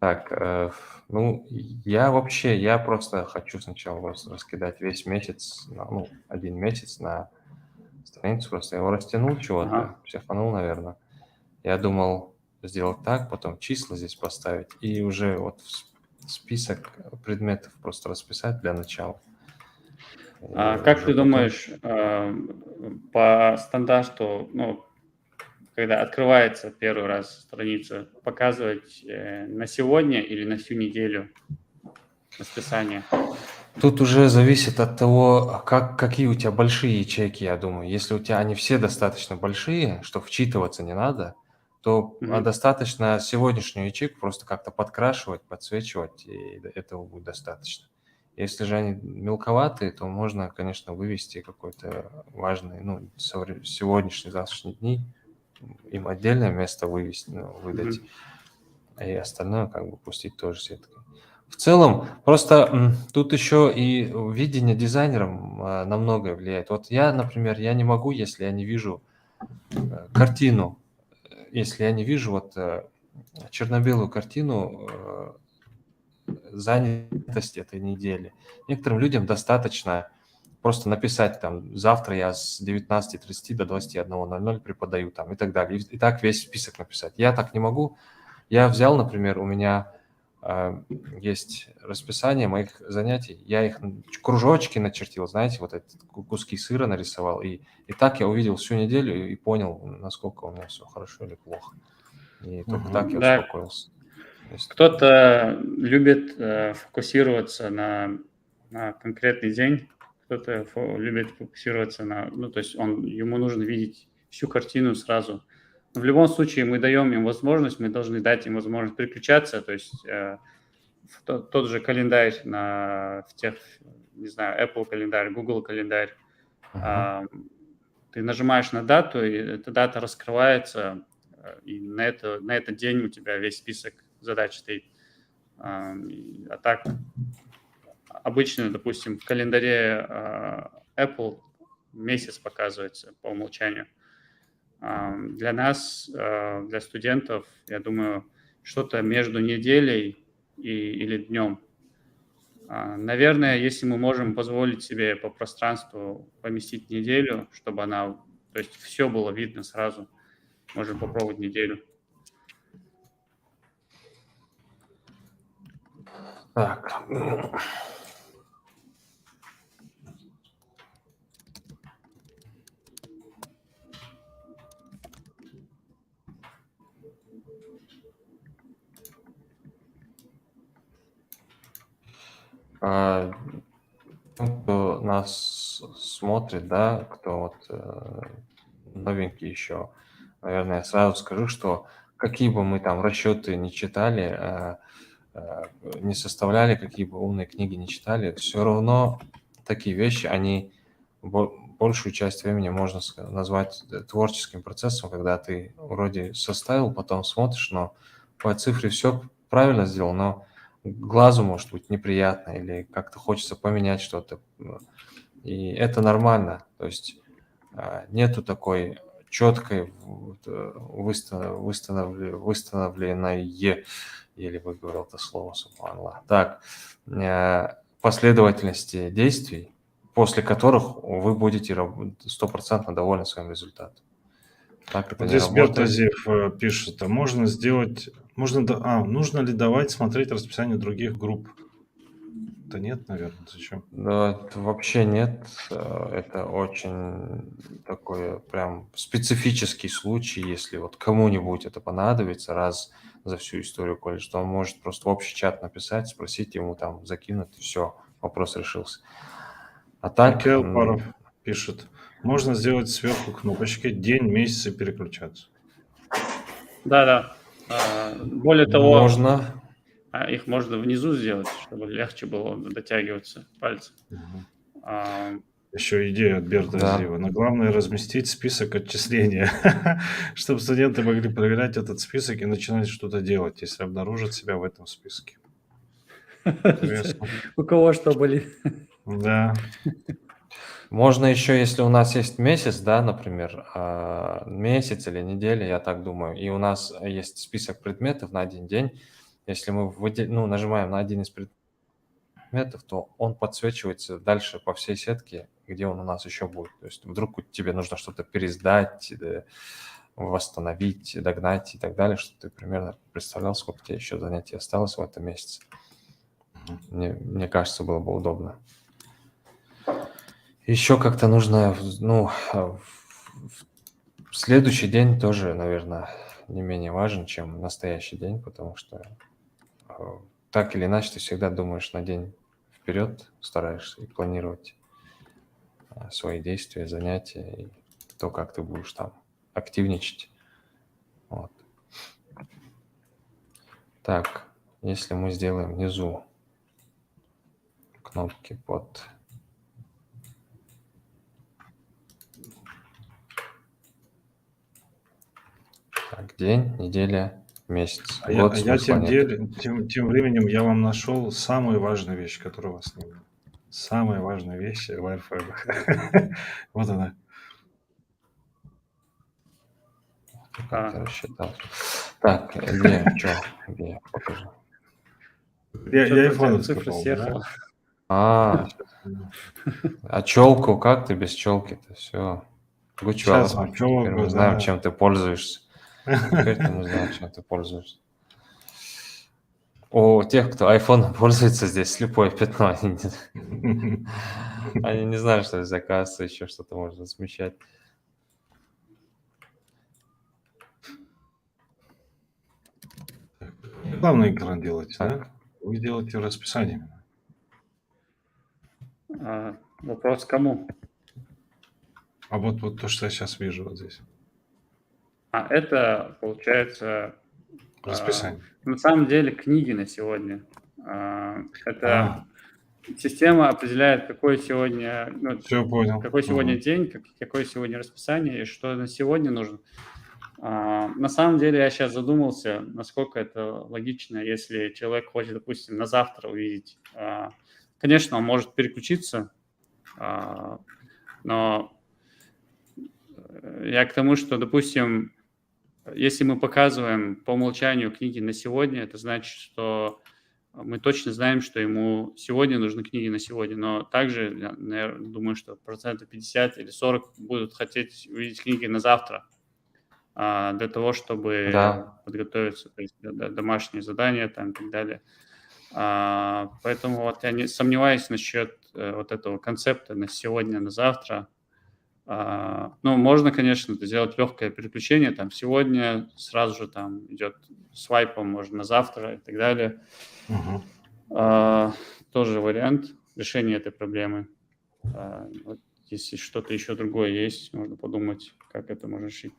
Так, ну, я просто хочу сначала раскидать весь месяц, один месяц на страницу, просто его растянул чего-то, Ага. психанул, наверное. Я думал сделать так, потом числа здесь поставить и уже вот список предметов просто расписать для начала. И Как уже ты потом- думаешь, по стандарту, когда открывается первый раз страница, показывать на сегодня или на всю неделю расписание? Тут уже зависит от того, какие у тебя большие ячейки, я думаю. Если у тебя они все достаточно большие, что вчитываться не надо, то Мгм. достаточно сегодняшнюю ячейку просто как-то подкрашивать, подсвечивать, и этого будет достаточно. Если же они мелковатые, то можно, конечно, вывести какой-то важный, сегодняшний, завтрашние дни, им отдельное место вывести, выдать, и остальное как бы пустить тоже сеткой. В целом, просто тут еще и видение дизайнером на многое влияет. Вот я, например, я не могу, если я не вижу картину, если я не вижу черно-белую картину занятости этой недели. Некоторым людям достаточно просто написать там: завтра я с 19:30 до 21:00 преподаю там и так далее. И так весь список написать. Я так не могу. Я взял, например, у меня есть расписание моих занятий. Я их кружочки начертил, знаете, вот эти куски сыра нарисовал. И так я увидел всю неделю и понял, насколько у меня все хорошо или плохо. И только так я Да. успокоился. Кто-то любит фокусироваться на конкретный день, кто-то любит фокусироваться то есть ему нужно видеть всю картину сразу. Но в любом случае мы даем им возможность, мы должны дать им возможность переключаться, то есть тот же календарь не знаю, Apple календарь, Google календарь. Ты нажимаешь на дату, и эта дата раскрывается, и на этот день у тебя весь список задач стоит. А так, обычно, допустим, в календаре Apple месяц показывается по умолчанию. Для нас, для студентов, я думаю, что-то между неделей или днем. Наверное, если мы можем позволить себе по пространству поместить неделю, чтобы то есть все было видно сразу, можем попробовать неделю. Так. Кто нас смотрит, да, кто новенький еще, наверное, я сразу скажу, что какие бы мы там расчеты не читали, не составляли, какие бы умные книги не читали, все равно такие вещи, они большую часть времени можно назвать творческим процессом, когда ты вроде составил, потом смотришь, но по цифре все правильно сделал, но глазу может быть неприятно или как-то хочется поменять что-то. И это нормально. То есть нету такой четкой выстановленной, еле выговорил это слово, субханаллах, так, последовательности действий, после которых вы будете стопроцентно довольны своим результатом. Так это Вот не здесь работает. Бертазев пишет, а нужно ли давать смотреть расписание других групп? Да нет, наверное, зачем? Да, это вообще нет. Это очень такой прям специфический случай, если вот кому-нибудь это понадобится раз за всю историю колледжа, то он может просто в общий чат написать, спросить, ему там закинуть, и все, вопрос решился. А так, Микаэл Паров пишет, можно сделать сверху кнопочки день, месяц и переключаться. Да. Более того, можно. их можно внизу сделать, чтобы легче было дотягиваться пальцем. Еще идея от Берта Да. Зива. Но главное разместить список отчисления, чтобы студенты могли проверять этот список и начинать что-то делать, если обнаружат себя в этом списке. Интересно. У кого что болит. Да. Можно еще, если у нас есть месяц, да, например, месяц или неделя, я так думаю, и у нас есть список предметов на один день, если мы нажимаем на один из предметов, то он подсвечивается дальше по всей сетке, где он у нас еще будет. То есть вдруг тебе нужно что-то пересдать, восстановить, догнать и так далее, чтобы ты примерно представлял, сколько тебе еще занятий осталось в этом месяце. Мне кажется, было бы удобно. Еще как-то нужно, в следующий день тоже, наверное, не менее важен, чем настоящий день, потому что так или иначе ты всегда думаешь на день вперед, стараешься и планировать свои действия, занятия и то, как ты будешь там активничать. Вот. Так, если мы сделаем внизу кнопки под... Так, день, неделя, месяц, год, смысла нет. Тем временем я вам нашел самую важную вещь, которая у вас не было. Самая важная вещь в Airframe. Вот она. Как я рассчитал. Так, где, что, где, покажи. Я Что-то у тебя iPhone цифра откопал, съехала. А челку, как ты без челки-то? Все. Сейчас Гучало. мы Теперь мы челку, знаем, да. чем ты пользуешься. Теперь-то мы знаем, чем ты пользуешься. У тех, кто iPhone пользуется, здесь слепое пятно. Они не знают, что из оказывается еще что-то можно смещать. Главный экран делаете, Так. да? Вы делаете расписание. Вопрос кому? А вот то, что я сейчас вижу вот здесь. Это, получается, Расписание. на самом деле книги на сегодня. Это система определяет, какой сегодня, Все понял. какой сегодня день, какое сегодня расписание и что на сегодня нужно. На самом деле я сейчас задумался, насколько это логично, если человек хочет, допустим, на завтра увидеть. Конечно, он может переключиться, но я к тому, что, допустим, если мы показываем по умолчанию книги на сегодня, это значит, что мы точно знаем, что ему сегодня нужны книги на сегодня, но также, я, наверное, думаю, что 50% или 40% будут хотеть увидеть книги на завтра, для того, чтобы подготовиться, то есть домашние задания там и так далее. Поэтому вот я не сомневаюсь насчет вот этого концепта на сегодня, на завтра. Можно, конечно, сделать легкое переключение, там сегодня сразу же там идет свайпом, можно на завтра и так далее. Тоже вариант решения этой проблемы. Вот, если что-то еще другое есть, можно подумать, как это можно решить.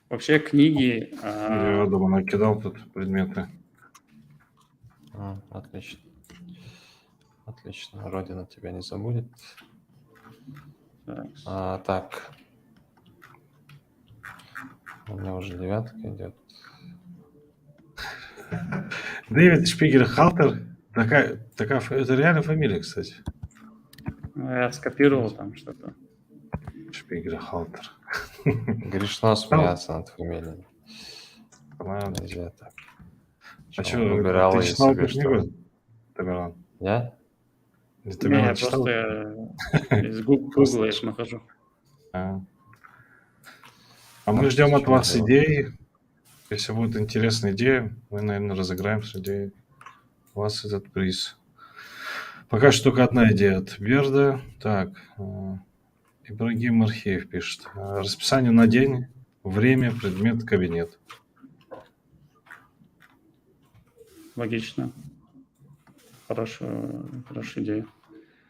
Вообще книги, Я дома накидал тут предметы. Отлично. Отлично. Родина тебя не забудет. так, Так. У меня уже 9 идет. Дэвид Шпигель-Халтер. Это реальная фамилия, кстати. я скопировал там что-то. Шпигель-Халтер. Грешно смеяться над фамилией. Ладно. Нельзя так. А Чё, что, выбирал ты я читал себе эту что? книгу, Тамерлан? Я? Или Не, Тамерлан я читал? просто из Гугла их нахожу. А Так, мы ждем от что вас делать? идеи. Если будет интересная идея, мы, наверное, разыграем среди вас этот приз. Пока что только одна идея от Берда. Так, Ибрагим Мархеев пишет. Расписание на день, время, предмет, кабинет. Логично. Хорошая идея.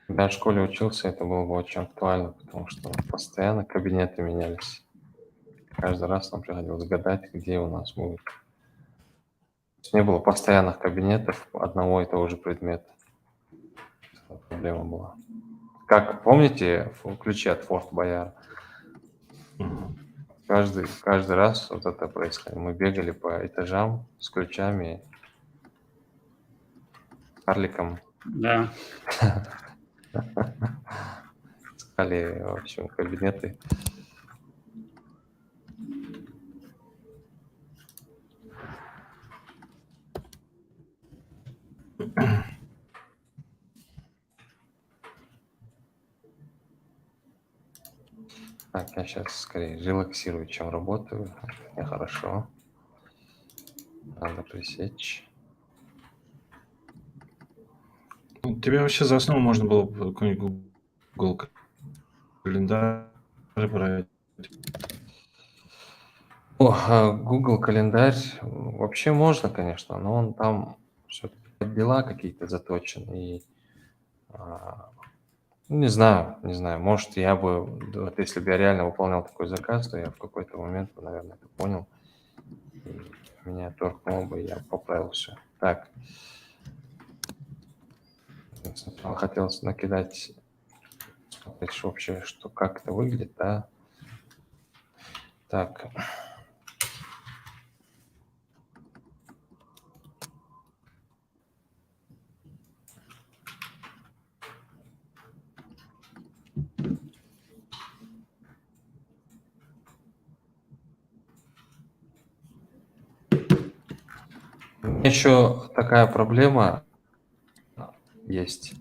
Когда я в школе учился, это было бы очень актуально, потому что постоянно кабинеты менялись. Каждый раз нам приходилось гадать, где у нас будет. То есть не было постоянных кабинетов одного и того же предмета. Это проблема была. Как, помните, в ключе от Форт Боярд? Мгм. Каждый раз вот это происходило. Мы бегали по этажам с ключами, карликом, Да. искали, в общем, кабинеты. Так, я сейчас скорее релаксирую, чем работаю. Это нехорошо. Надо пресечь. Ну, тебе вообще за основу можно было бы какой-нибудь Google календарь брать. Google календарь вообще можно, конечно, но он там все-таки под дела какие-то заточен. И ну, не знаю, может, я бы, вот если бы я реально выполнял такой заказ, то я в какой-то момент, наверное, это понял, и меня торкнуло бы, и я поправил все. Так, сначала хотелось накидать, смотреть вообще, что, как это выглядит, да. Так. Еще такая проблема есть.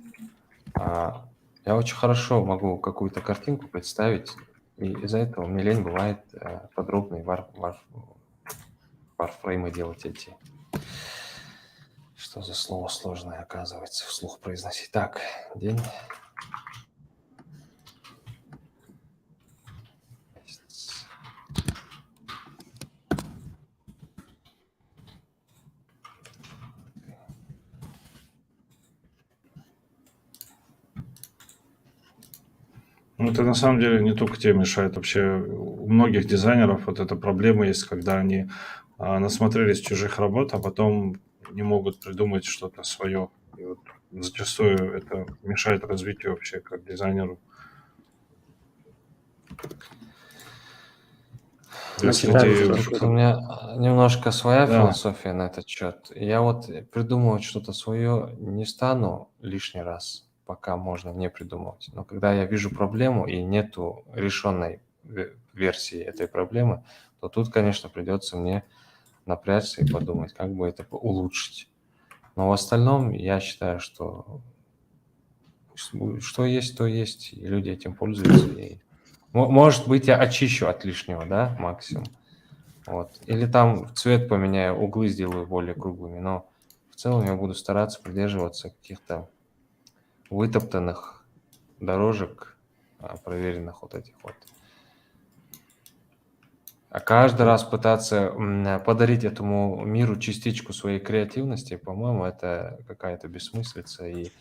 Я очень хорошо могу какую-то картинку представить, и из-за этого мне лень бывает подробные варфреймы делать эти. Что за слово сложное, оказывается, вслух произносить. Так, день. Месяц. Ну, это на самом деле не только тебе мешает. Вообще у многих дизайнеров вот эта проблема есть, когда они насмотрелись чужих работ, а потом не могут придумать что-то свое. И вот зачастую это мешает развитию вообще как дизайнеру. То есть Начитали люди... тоже. Тут у меня немножко своя Да. философия на этот счет. Я вот придумывать что-то свое не стану лишний раз, пока можно не придумывать. Но когда я вижу проблему и нету решенной версии этой проблемы, то тут, конечно, придется мне напрячься и подумать, как бы это улучшить. Но в остальном я считаю, что что есть, то есть, и люди этим пользуются. И может быть, я очищу от лишнего, да, максимум. Вот. Или там цвет поменяю, углы сделаю более круглыми, но в целом я буду стараться придерживаться каких-то вытоптанных дорожек, проверенных вот этих вот. А каждый раз пытаться подарить этому миру частичку своей креативности, по-моему, это какая-то бессмыслица, и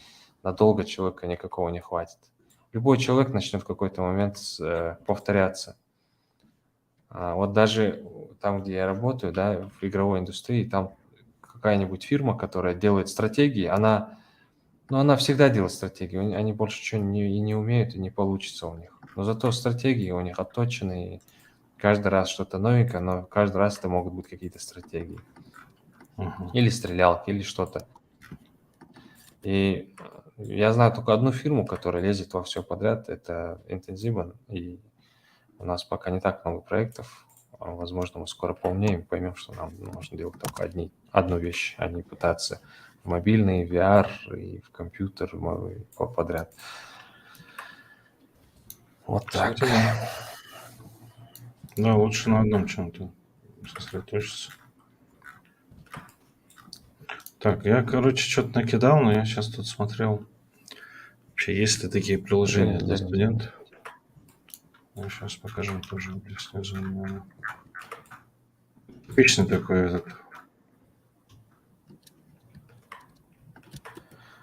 надолго человека никакого не хватит. Любой человек начнет в какой-то момент повторяться. Вот даже там, где я работаю, да, в игровой индустрии, там какая-нибудь фирма, которая делает стратегии, она всегда делает стратегии, они больше ничего не умеют и не получится у них. Но зато стратегии у них отточены, и каждый раз что-то новенькое, но каждый раз это могут быть какие-то стратегии. Мгм. Или стрелялки, или что-то. И я знаю только одну фирму, которая лезет во все подряд, это Intensive, и у нас пока не так много проектов. Возможно, мы скоро поумнеем, поймем, что нам нужно делать только одну вещь, а не пытаться в мобильный, VR и в компьютер подряд. Вот так. Кстати, да. Да, лучше на одном чем-то сосредоточиться. Так, я, короче, что-то накидал, но я сейчас тут смотрел. Вообще, есть ли такие приложения для студентов? Ну, сейчас покажем тоже для снизу. Обычный такой этот.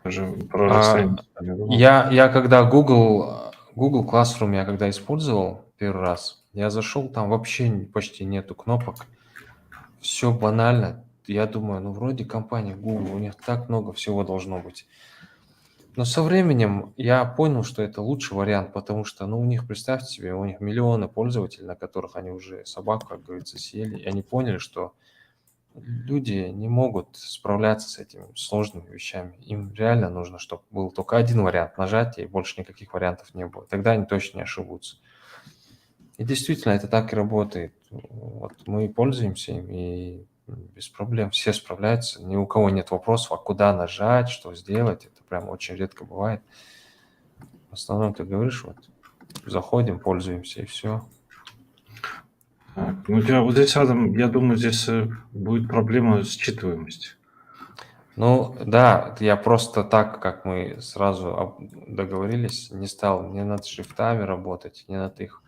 Даже про расстояние. Я когда Google Classroom я когда использовал первый раз, я зашел, там вообще почти нету кнопок. Все банально. Я думаю, ну вроде компания Google, у них так много всего должно быть. Но со временем я понял, что это лучший вариант, потому что, ну, у них, представьте себе, у них миллионы пользователей, на которых они уже собаку, как говорится, съели, и они поняли, что люди не могут справляться с этими сложными вещами. Им реально нужно, чтобы был только один вариант нажатия, и больше никаких вариантов не было. Тогда они точно не ошибутся. И действительно, это так и работает. Вот мы пользуемся им, и без проблем все справляются. Ни у кого нет вопросов, а куда нажать, что сделать. Это прям очень редко бывает. В основном ты говоришь, вот заходим, пользуемся, и все. Так, ну, у тебя вот здесь, Адам, я думаю, здесь будет проблема считываемости. Ну, да, я просто так, как мы сразу договорились, не стал ни над шрифтами работать, ни над их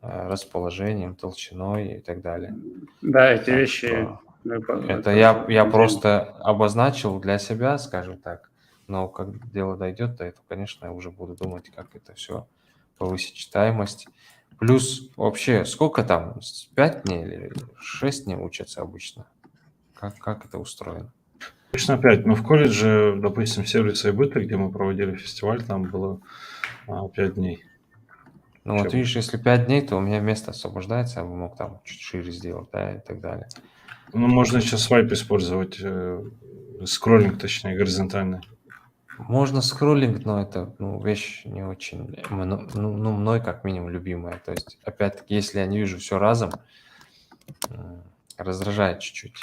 расположением, толщиной и так далее. Да, эти Так вещи... что это это я просто обозначил для себя, скажем так, но как дело дойдет до этого, конечно, я уже буду думать, как это все повысить читаемость. Плюс вообще, сколько там, 5 дней или 6 дней учатся обычно? Как это устроено? Точно 5. Но в колледже, допустим, сервиса и быта, где мы проводили фестиваль, там было 5 дней. Ну вот Учебы. видишь, если 5 дней, то у меня место освобождается, я бы мог там чуть шире сделать, да, и так далее. Ну, можно сейчас свайп использовать, скроллинг, точнее, горизонтальный. Можно скроллинг, но это вещь не очень, мной как минимум любимая. То есть, опять-таки, если я не вижу все разом, раздражает чуть-чуть.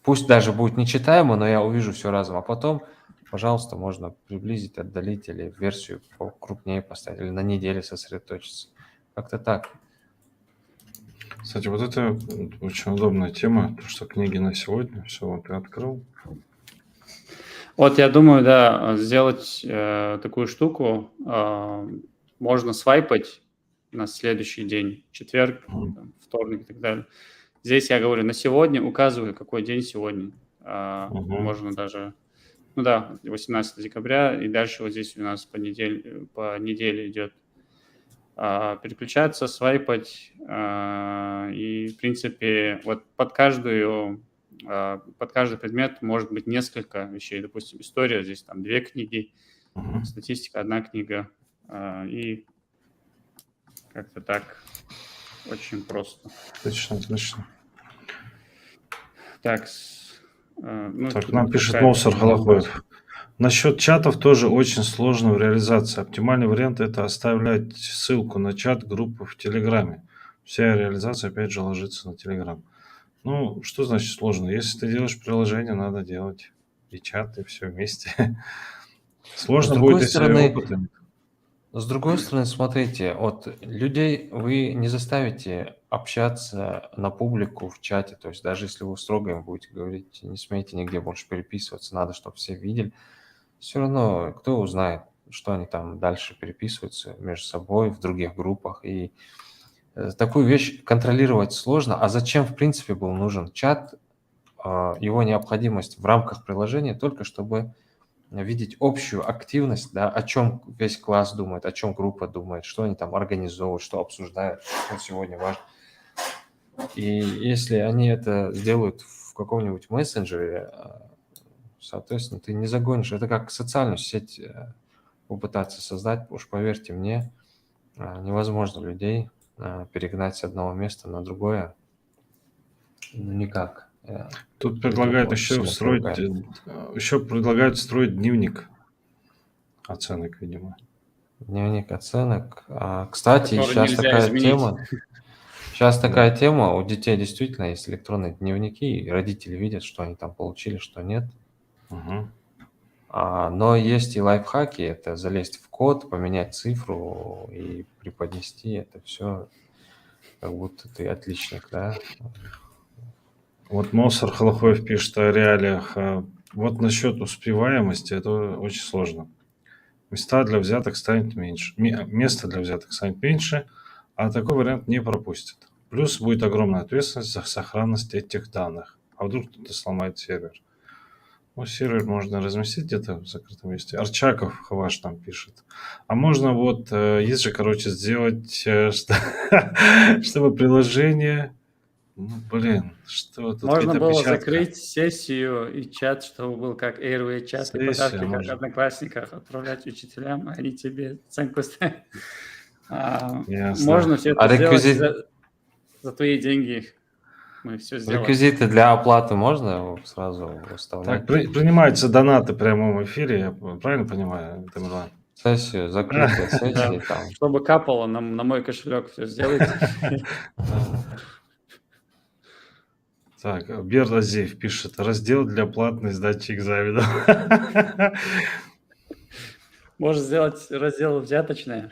Пусть даже будет нечитаемо, но я увижу все разом. А потом, пожалуйста, можно приблизить, отдалить или версию покрупнее поставить, или на неделе сосредоточиться. Как-то так. Кстати, вот это очень удобная тема, то, что книги на сегодня, все, вот ты открыл. Вот я думаю, да, сделать такую штуку. Можно свайпать на следующий день, четверг, там, вторник и так далее. Здесь я говорю на сегодня, указываю, какой день сегодня. Можно даже, 18 декабря, и дальше вот здесь у нас по неделе идет переключаться, свайпать, и, в принципе, вот под каждый предмет может быть несколько вещей. Допустим, история, здесь там 2 книги, статистика, 1 книга, и как-то так очень просто. Отлично. Так, Так, нам пишет Мовсар Холохоев. Насчет чатов тоже очень сложно в реализации. Оптимальный вариант – это оставлять ссылку на чат группы в Телеграме. Вся реализация, опять же, ложится на Телеграм. Ну, что значит сложно? Если ты делаешь приложение, надо делать и чат, и все вместе. Сложно будет, если опыта нет. С другой стороны, смотрите, от людей вы не заставите общаться на публику в чате. То есть даже если вы строго им будете говорить, не смейте нигде больше переписываться, надо, чтобы все видели. Все равно кто узнает, что они там дальше переписываются между собой в других группах. И такую вещь контролировать сложно. А зачем, в принципе, был нужен чат? Его необходимость в рамках приложения только чтобы видеть общую активность, да, о чем весь класс думает, о чем группа думает, что они там организовывают, что обсуждают, что сегодня важно. И если они это сделают в каком-нибудь мессенджере, соответственно, ты не загонишь. Это как социальную сеть попытаться создать. Уж поверьте мне, невозможно людей перегнать с одного места на другое. Ну, никак. Тут Это предлагают очень еще сильно строить, привыкаем. еще предлагают строить дневник оценок, видимо. Дневник оценок. Кстати, Который сейчас нельзя такая изменить. тема. Сейчас Да. такая тема, у детей действительно есть электронные дневники, и родители видят, что они там получили, что нет. Мгм. Но есть и лайфхаки, это залезть в код, поменять цифру и преподнести это все, как будто ты отличник, да? Вот Мосар Холохоев пишет о реалиях. Вот насчет успеваемости это очень сложно. Места для взяток станет меньше. Места для взяток станет меньше, а такой вариант не пропустят. Плюс будет огромная ответственность за сохранность этих данных. А вдруг кто-то сломает сервер? Ну, сервер можно разместить где-то в закрытом месте. Арчаков Хаваш там пишет. А можно вот, есть же, короче, сделать, чтобы приложение... Ну, блин, что тут Можно какая-то было опечатка. закрыть сессию и чат, чтобы был как Airway чат, и Сессия подарки, как в можно. Одноклассниках, отправлять учителям, а они тебе оценку ставят. Ясно. Можно все А это сделать реквизит, за твои деньги. Мы все сделаем. реквизиты для оплаты можно сразу Так, выставлять? принимаются донаты в прямом эфире, я правильно понимаю, Тамерлан? Сессию, закрытие Да, сессии там. чтобы капало на мой кошелек, все сделайте. Так, Берд Азеев пишет, раздел для платной сдачи экзаменов. Можно сделать раздел взяточное.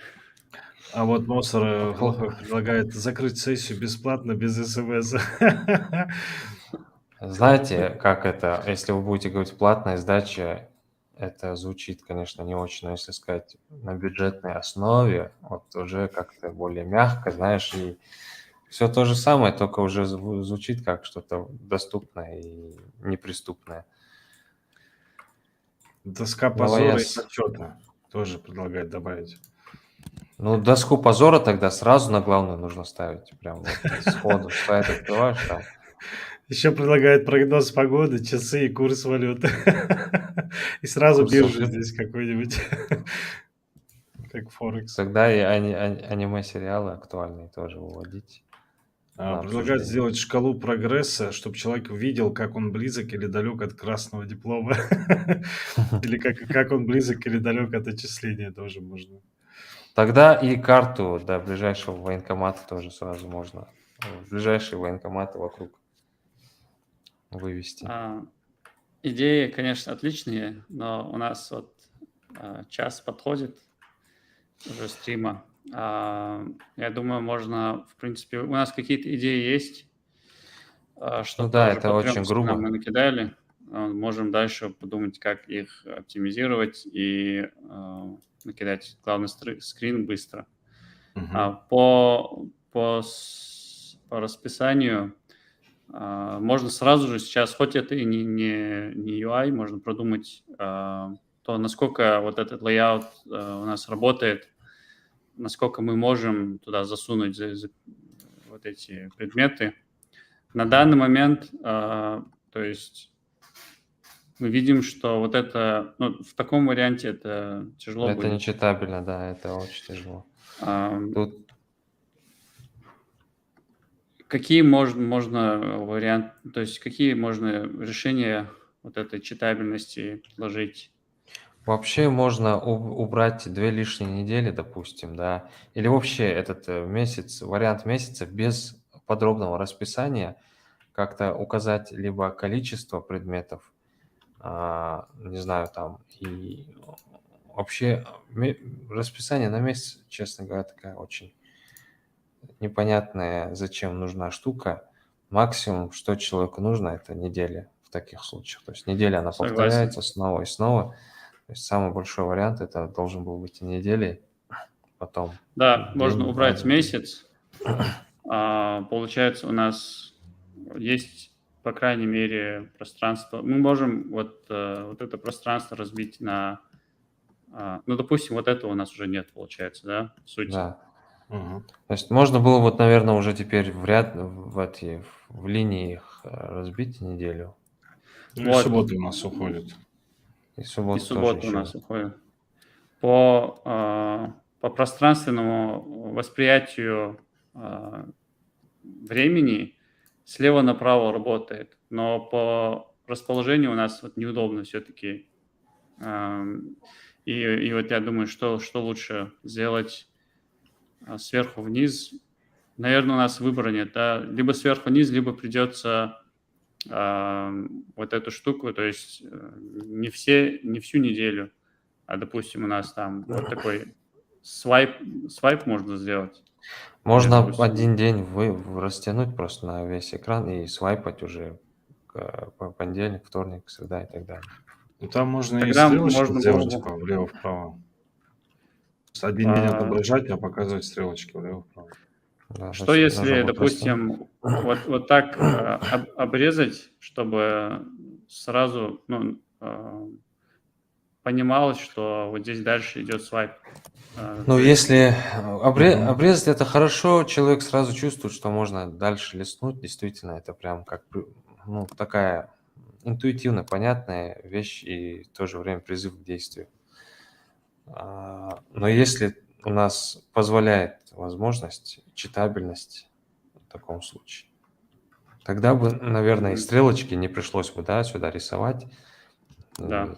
А вот Мосар Поход- Холохов предлагает закрыть сессию бесплатно, без СМС. Знаете, как это, если вы будете говорить платная сдача, это звучит, конечно, не очень, но если сказать на бюджетной основе, вот уже как-то более мягко, знаешь, и все то же самое, только уже звучит как что-то доступное и неприступное. Доска Давай позора и почета тоже предлагает добавить. Ну, доску позора тогда сразу на главную нужно ставить. Прям вот сходу сайт открываешь там. Еще предлагает прогноз погоды, часы и курс валюты. И сразу Курс биржу валют. здесь какой-нибудь, как Форекс. Тогда и аниме-сериалы актуальные тоже выводить на Предлагают обсуждение. сделать шкалу прогресса, чтобы человек видел, как он близок или далек от красного диплома. Или как он близок или далек от отчисления тоже можно. Тогда и карту до ближайшего военкомата тоже сразу можно. Ближайшие военкоматы вокруг вывести. Идеи, конечно, отличные, но у нас вот час подходит уже стрима. Я думаю, можно, в принципе, у нас какие-то идеи есть, что Ну да, тоже это по очень 3 скринам грубо. мы накидали. Можем дальше подумать, как их оптимизировать и накидать главный скрин быстро. Мгм. По расписанию можно сразу же сейчас, хоть это и не UI, можно продумать то, насколько вот этот layout у нас работает, насколько мы можем туда засунуть вот эти предметы. На данный момент, то есть мы видим, что вот это, ну, в таком варианте это тяжело Это будет. нечитабельно, да, это очень тяжело. Тут Какие можно вариант, то есть какие можно решения вот этой читабельности предложить? вообще можно убрать 2 лишние недели, допустим, да, или вообще этот месяц, вариант месяца без подробного расписания, как-то указать либо количество предметов, не знаю, там, и вообще расписание на месяц, честно говоря, такая очень непонятная, зачем нужна штука. Максимум, что человеку нужно, это неделя в таких случаях. То есть неделя она Согласен. повторяется снова и снова. То есть самый большой вариант это должен был быть неделей, потом Да, можно день, убрать 2 дня. месяц. Получается, у нас есть, по крайней мере, пространство. Мы можем вот это пространство разбить на... ну, допустим, вот этого у нас уже нет, получается, да, в сути. Да. Мгм. То есть можно было вот, наверное, уже теперь в линии их разбить неделю, Ну и Вот, суббота у нас уходит. и и субботу тоже суббота у еще. нас уходит. По пространственному восприятию а, времени слева направо работает, но по расположению у нас вот неудобно все-таки. И вот я думаю, что лучше сделать сверху вниз. Наверное, у нас выбора нет, да? Либо сверху вниз, либо придется вот эту штуку, то есть не всю неделю, а, допустим, у нас там вот такой свайп можно сделать, где, Можно допустим, один день растянуть просто на весь экран и свайпать уже понедельник, вторник, среда и так далее. Ну, там можно и тогда стрелочки можно было сделать, бы типа, влево-вправо. То есть один день а, отображать, а показывать стрелочки влево-вправо. Да, что значит, нужно если, будет растянуть. допустим, вот так обрезать, чтобы сразу понималось, что вот здесь дальше идет свайп. Ну, То есть, если Мгм. обрезать это хорошо, человек сразу чувствует, что можно дальше листнуть. Действительно, это прям как ну, такая интуитивно понятная вещь и в то же время призыв к действию. Но если у нас позволяет возможность, читабельность в таком случае, тогда бы, наверное, и стрелочки не пришлось бы, да, сюда рисовать, да.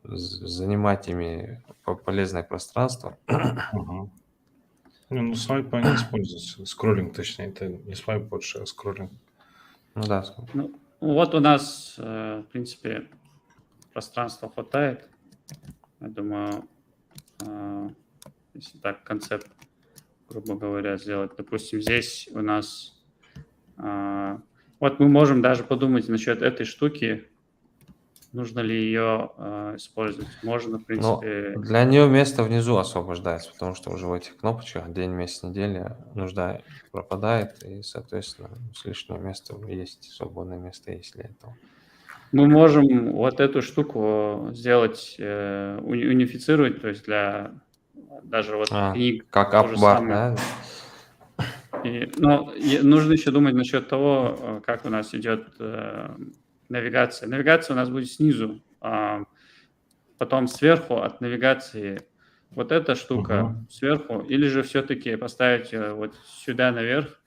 занимать ими полезное пространство. Мгм. Не, ну, свайпа не используется. Скроллинг, точнее. Это не свайп больше, а скроллинг. Ну да, Ну, вот у нас, в принципе, пространства хватает. Я думаю, э, если так концепт, грубо говоря, сделать. Допустим, здесь у нас... вот мы можем даже подумать насчет этой штуки, нужно ли ее использовать. Можно, в но принципе... для нее место внизу освобождается, потому что уже в этих кнопочках день, месяц, неделя нужда пропадает, и, соответственно, с лишнего места есть, свободное место есть для этого. Мы можем вот эту штуку сделать, унифицировать, то есть для даже вот книг Как то же апбар, самое. да? Но нужно еще думать насчет того, как у нас идет навигация. Навигация у нас будет снизу, потом сверху от навигации вот эта штука Мгм. сверху, или же все-таки поставить вот сюда наверх,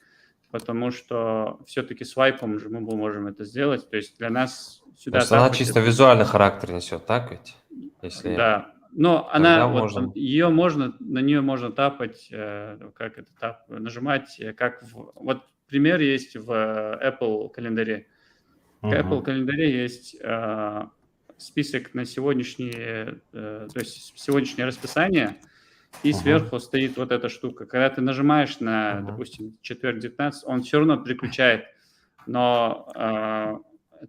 потому что все-таки свайпом же мы можем это сделать. То есть для нас То сюда есть она тапать чисто это... визуальный характер несет, так ведь? Если Да, но тогда она, вот можем... ее можно, на нее можно тапать, как это нажимать, вот пример есть в Apple календаре. В Apple Мгм. календаре есть список на сегодняшние, то есть сегодняшнее расписание, и Мгм. сверху стоит вот эта штука. Когда ты нажимаешь на, Мгм. допустим, четверг 19, он все равно переключает, но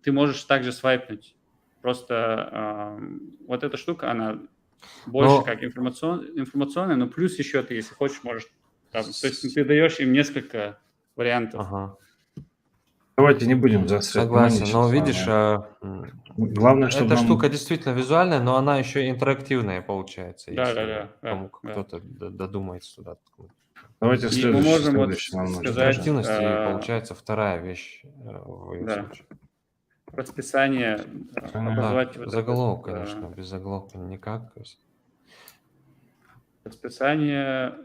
ты можешь также свайпнуть. Просто вот эта штука, она больше Ну, как информационная, но плюс еще ты, если хочешь, можешь там, то есть с- ты даешь им несколько вариантов. ага. Давайте не будем заострять внимание Согласен, но сейчас. видишь, Главное, чтобы эта штука нам... действительно визуальная, но она еще и интерактивная получается, Да, да, если да, да, кому да. кто-то додумается туда ткнуть. Давайте И мы можем вот следующий нам нужен тоже. сказать, Интерактивность и получается вторая вещь в ее да, случае. расписание, Расписание. обозвать Да, вот это заголовок, конечно, без заголовка никак. То есть, расписание,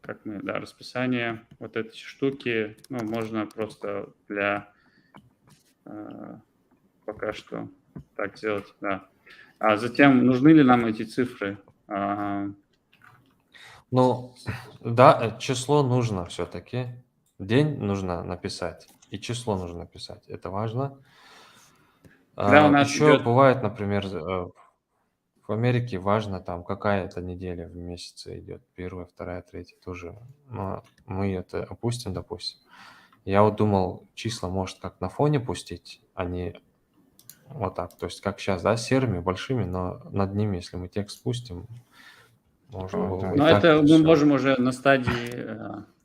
расписание, вот эти штуки, ну, можно просто для пока что так сделать, да. А затем, нужны ли нам эти цифры? ну, да, число нужно все-таки. День нужно написать, и число нужно написать. Это важно. Когда у нас Еще идет, бывает, например, в Америке важно там, какая это неделя в месяце идет. Первая, вторая, третья тоже. Но мы это опустим, допустим. Я вот думал, числа может как на фоне пустить, а не вот так. То есть как сейчас, да, серыми, большими, но над ними, если мы текст спустим, можно было Да. бы и но так это это мы все. можем уже на стадии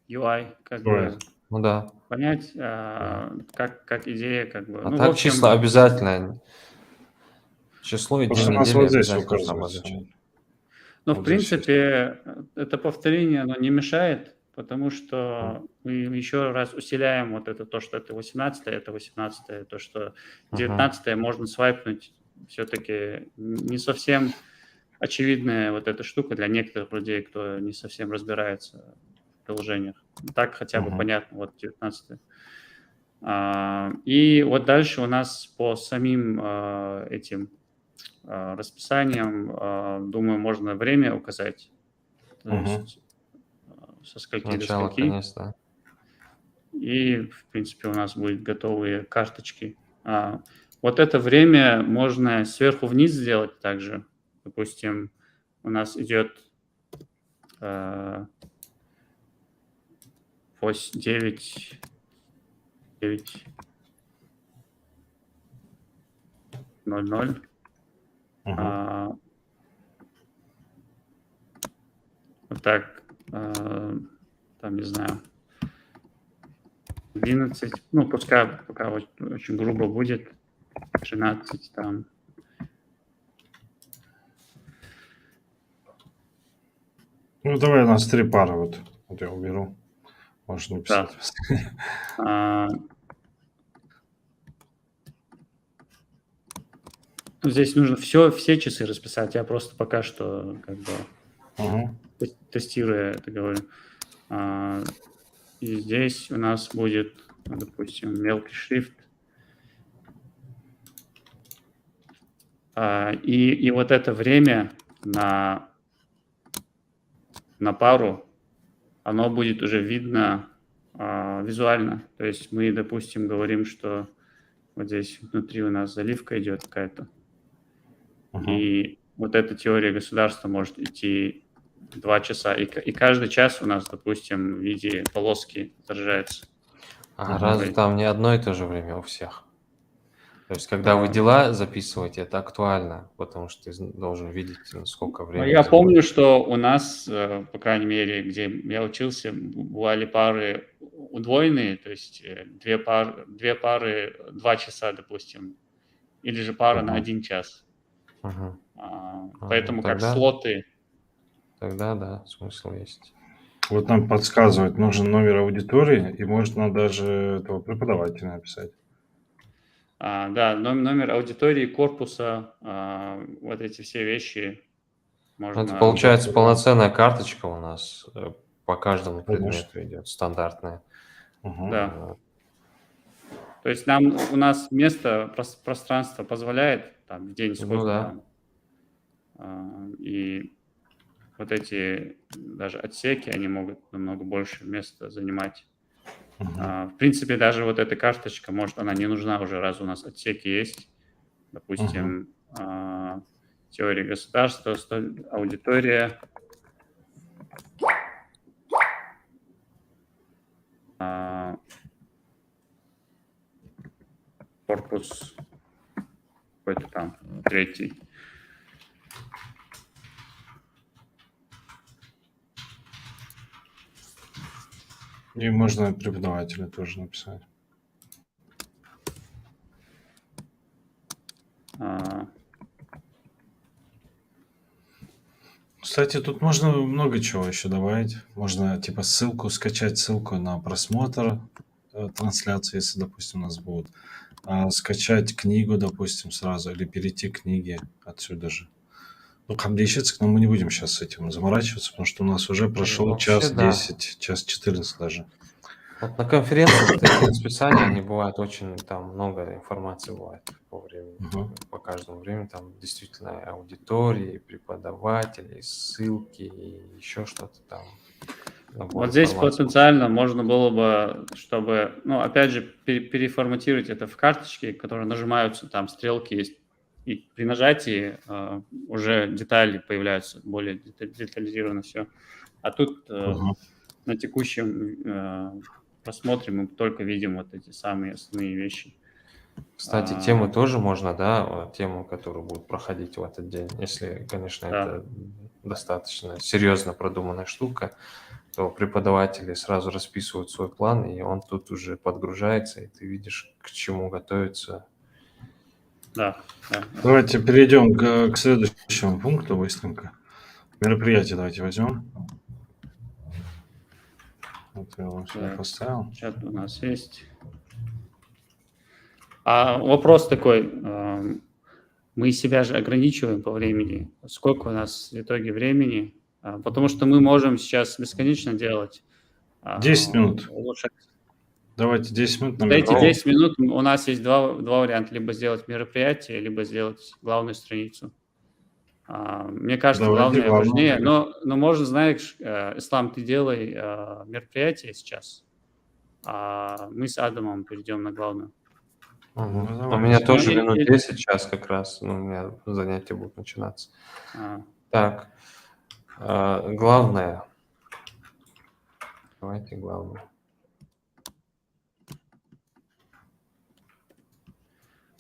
UI как Бывает. бы Ну да, понять, да. как идея, как бы. А Ну, в так числа общем, обязательно. Число и Просто день у нас недели вот здесь обязательно нужно указывается. обозначать. Но, в Вот здесь есть. принципе, это повторение, оно не мешает, потому что мы еще раз усиляем вот это, то, что это 18-е, то, что 19-е можно свайпнуть. Все-таки не совсем очевидная вот эта штука для некоторых людей, кто не совсем разбирается в приложениях. Так хотя бы понятно, вот 19-е. И вот дальше у нас по самим этим расписанием, думаю, можно время указать. То есть со скольки до Начало, скольки. конец, да. И, в принципе, у нас будут готовые карточки. Вот это время можно сверху вниз сделать также. Допустим, у нас идет 9, 00. Вот так, там, не знаю, 11, ну, пускай пока очень грубо будет, 13 там. Ну, давай у нас 3 пары, вот я уберу. Можешь написать. Здесь нужно все часы расписать. Я просто пока что как бы тестируя это говорю. И здесь у нас будет, допустим, мелкий шрифт. И вот это время на пару, оно будет уже видно визуально. То есть мы, допустим, говорим, что вот здесь внутри у нас заливка идет какая-то. И вот эта теория государства может идти 2 часа. И каждый час у нас, допустим, в виде полоски отражается. Разве там не одно и то же время у всех? То есть, когда вы дела записываете, это актуально, потому что ты должен видеть, сколько времени. Я помню, что у нас, по крайней мере, где я учился, бывали пары удвоенные, то есть 2 пары 2 часа, допустим, или же пара на 1 час. Поэтому как слоты. Тогда да, смысл есть. Вот нам подсказывают, нужен номер аудитории, и можно даже этого преподавателя написать. Да, номер аудитории, корпуса, вот эти все вещи можно... Это получается полноценная карточка у нас по каждому предмету идет, стандартная. Да. То есть у нас место, пространство позволяет там в день сколько там. И вот эти даже отсеки, они могут намного больше места занимать. В принципе, даже вот эта карточка, может, она не нужна уже, раз у нас отсеки есть. Допустим, теория государства, аудитория. Корпус какой-то там, 3. И можно преподавателя тоже написать. Кстати, тут можно много чего еще добавить. Можно типа скачать ссылку на просмотр трансляции, если, допустим, у нас будут. Скачать книгу, допустим, сразу, или перейти к книге отсюда же. Ну, камдейщица, но мы не будем сейчас с этим заморачиваться, потому что у нас уже прошел час 10, час 14 даже. Вот на конференциях такие расписания, они бывают очень, там много информации бывает по времени, по каждому времени, там действительно аудитории, преподаватели, ссылки и еще что-то там. Вот здесь потенциально можно было бы, чтобы, ну, опять же, переформатировать это в карточки, которые нажимаются, там стрелки есть, и при нажатии уже детали появляются, более детализированно все. А тут на текущем просмотре мы только видим вот эти самые основные вещи. Кстати, темы тоже можно, да, тему, которую будут проходить в этот день, если, конечно, это достаточно серьезно продуманная штука, то преподаватели сразу расписывают свой план, и он тут уже подгружается, и ты видишь, к чему готовиться. Да. Давайте перейдем к следующему пункту быстренько. Мероприятие давайте возьмем. Вот я его сюда Так. поставил. Чат у нас есть. А вопрос такой. Мы себя же ограничиваем по времени. Сколько у нас в итоге времени? Потому что мы можем сейчас бесконечно делать. 10 минут. Улучшать. Давайте 10 минут на За эти мероприятие. 10 минут у нас есть два варианта. Либо сделать мероприятие, либо сделать главную страницу. Мне кажется, Давайте главное главную. важнее. Но можно, знаешь, Ислам, ты делай мероприятие сейчас, а мы с Адамом перейдем на главную. Мгм. Ну, У меня давайте. тоже Ну, минут и- 10 сейчас как раз. У меня занятия будут начинаться. А, Так, главное. Давайте главное.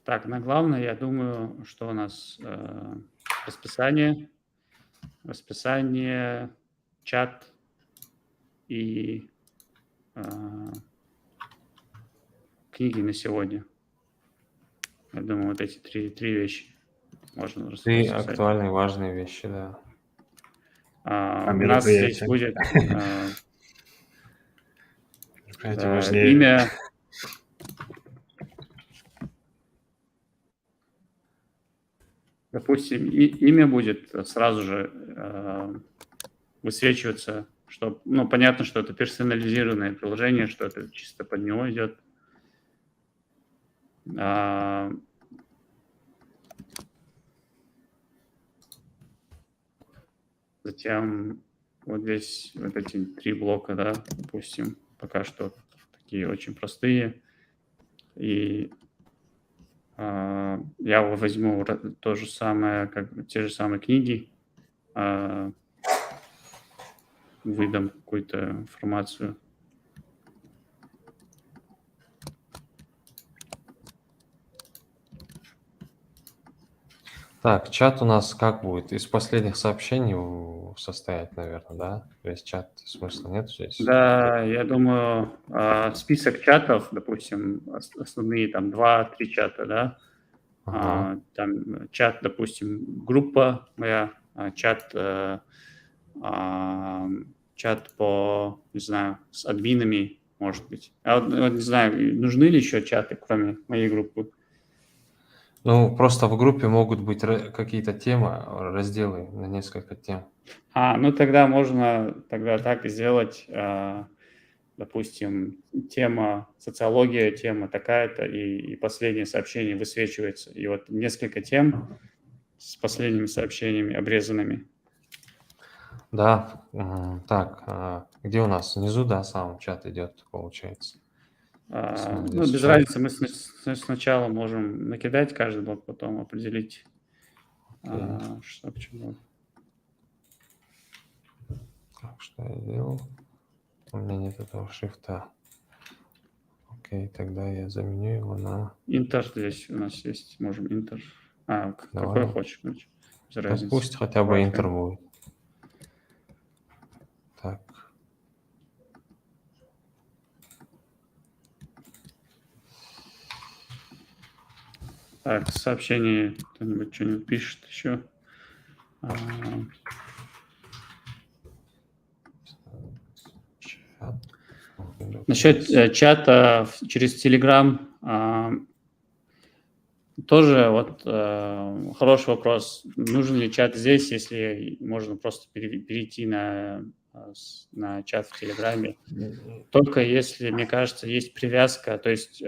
Так, на главное, я думаю, что у нас расписание, чат и книги на сегодня. Я думаю, вот эти три вещи можно Три расписать. актуальные важные вещи, да. У нас здесь мероприятие? будет Мероприятие важнее. имя. Допустим, имя будет сразу же высвечиваться, что, понятно, что это персонализированное приложение, что это чисто под него идет. Затем вот здесь вот эти 3 блока, да, допустим, пока что такие очень простые. И я возьму то же самое, как те же самые книги, выдам какую-то информацию. Так, чат у нас как будет? Из последних сообщений состоять, наверное, да? То есть чат смысла нет здесь? Да, я думаю, список чатов, допустим, основные там 2-3 чата, да, Ага. там чат, допустим, группа моя, чат по, не знаю, с админами, может быть. Вот не знаю, нужны ли еще чаты, кроме моей группы? Ну, просто в группе могут быть какие-то темы, разделы на несколько тем. Ну тогда можно тогда так и сделать, допустим, тема социология, тема такая-то, и последнее сообщение высвечивается. И вот несколько тем с последними сообщениями обрезанными. Да, так, где у нас? Внизу, да, сам чат идет, получается. Здесь Без чат. разницы, мы сначала можем накидать каждый блок, потом определить, что к чему. Так, что я делал? У меня нет этого шрифта. Окей, тогда я заменю его на... Интер здесь у нас есть, можем интер. Какой Давай. хочешь, короче, без Да разницы. пусть хотя бы Важно. интер будет. Так. Так, сообщение, кто-нибудь что-нибудь пишет еще. Чат. Насчет чата через Telegram тоже вот хороший вопрос. Нужен ли чат здесь, если можно просто перейти на чат в Телеграме? Только если, мне кажется, есть привязка, то есть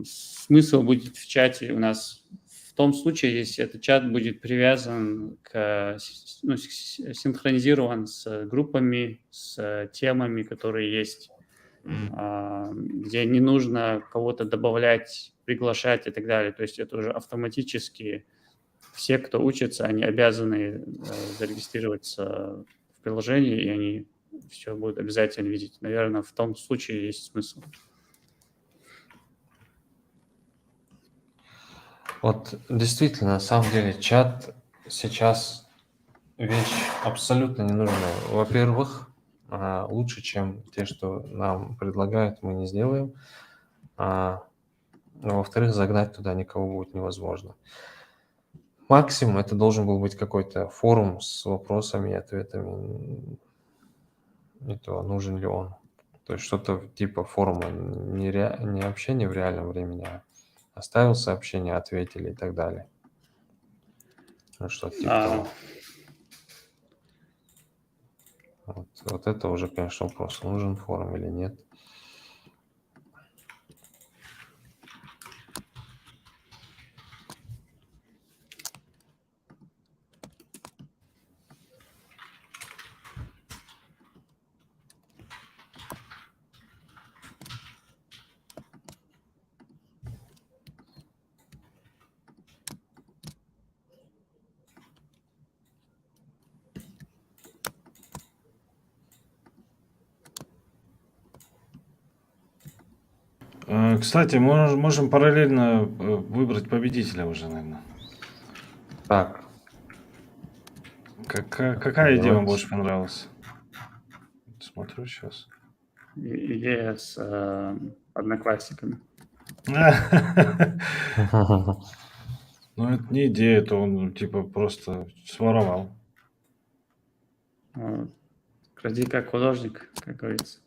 смысл будет в чате у нас в том случае, если этот чат будет привязан синхронизирован с группами, с темами, которые есть, где не нужно кого-то добавлять, приглашать и так далее. То есть это уже автоматически все, кто учится, они обязаны зарегистрироваться в приложении, и они все будут обязательно видеть. Наверное, в том случае есть смысл. Вот действительно, на самом деле, чат сейчас вещь абсолютно ненужная. Во-первых, лучше, чем те, что нам предлагают, мы не сделаем. Во-вторых, загнать туда никого будет невозможно. максимум это должен был быть какой-то форум с вопросами и ответами. Не то, нужен ли он. То есть что-то типа форума, не общение в реальном времени, а оставил сообщение, ответили и так далее. Ну, что-то типа А, того. Вот это уже, конечно, вопрос, нужен форум или нет. Кстати, можем параллельно выбрать победителя уже, наверное. Так, Какая идея вам давайте. больше понравилась? Смотрю сейчас. идея с одноклассниками. Ну, это не идея, это он типа просто своровал. Кради как художник, как говорится.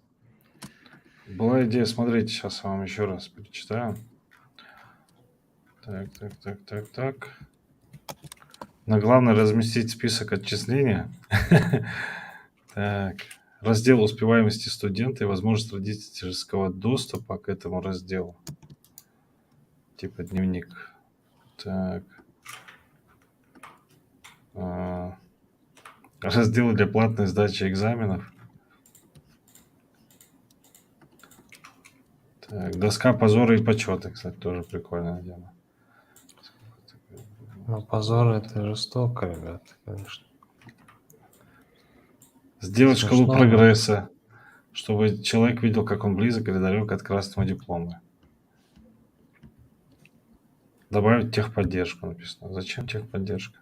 Была идея, смотрите, сейчас я вам еще раз перечитаю. Так. На главное разместить список отчисления. Так. Раздел успеваемости студента и возможность родительского доступа к этому разделу. Типа дневник. Так. Разделы для платной сдачи экзаменов. Так, доска позора и почета, кстати, тоже прикольная тема. Ну, позор это жестоко, ребят, конечно. Сделать шкалу Смешно, но- прогресса, чтобы человек видел, как он близок или далек от красного диплома. Добавить техподдержку написано. Зачем техподдержка?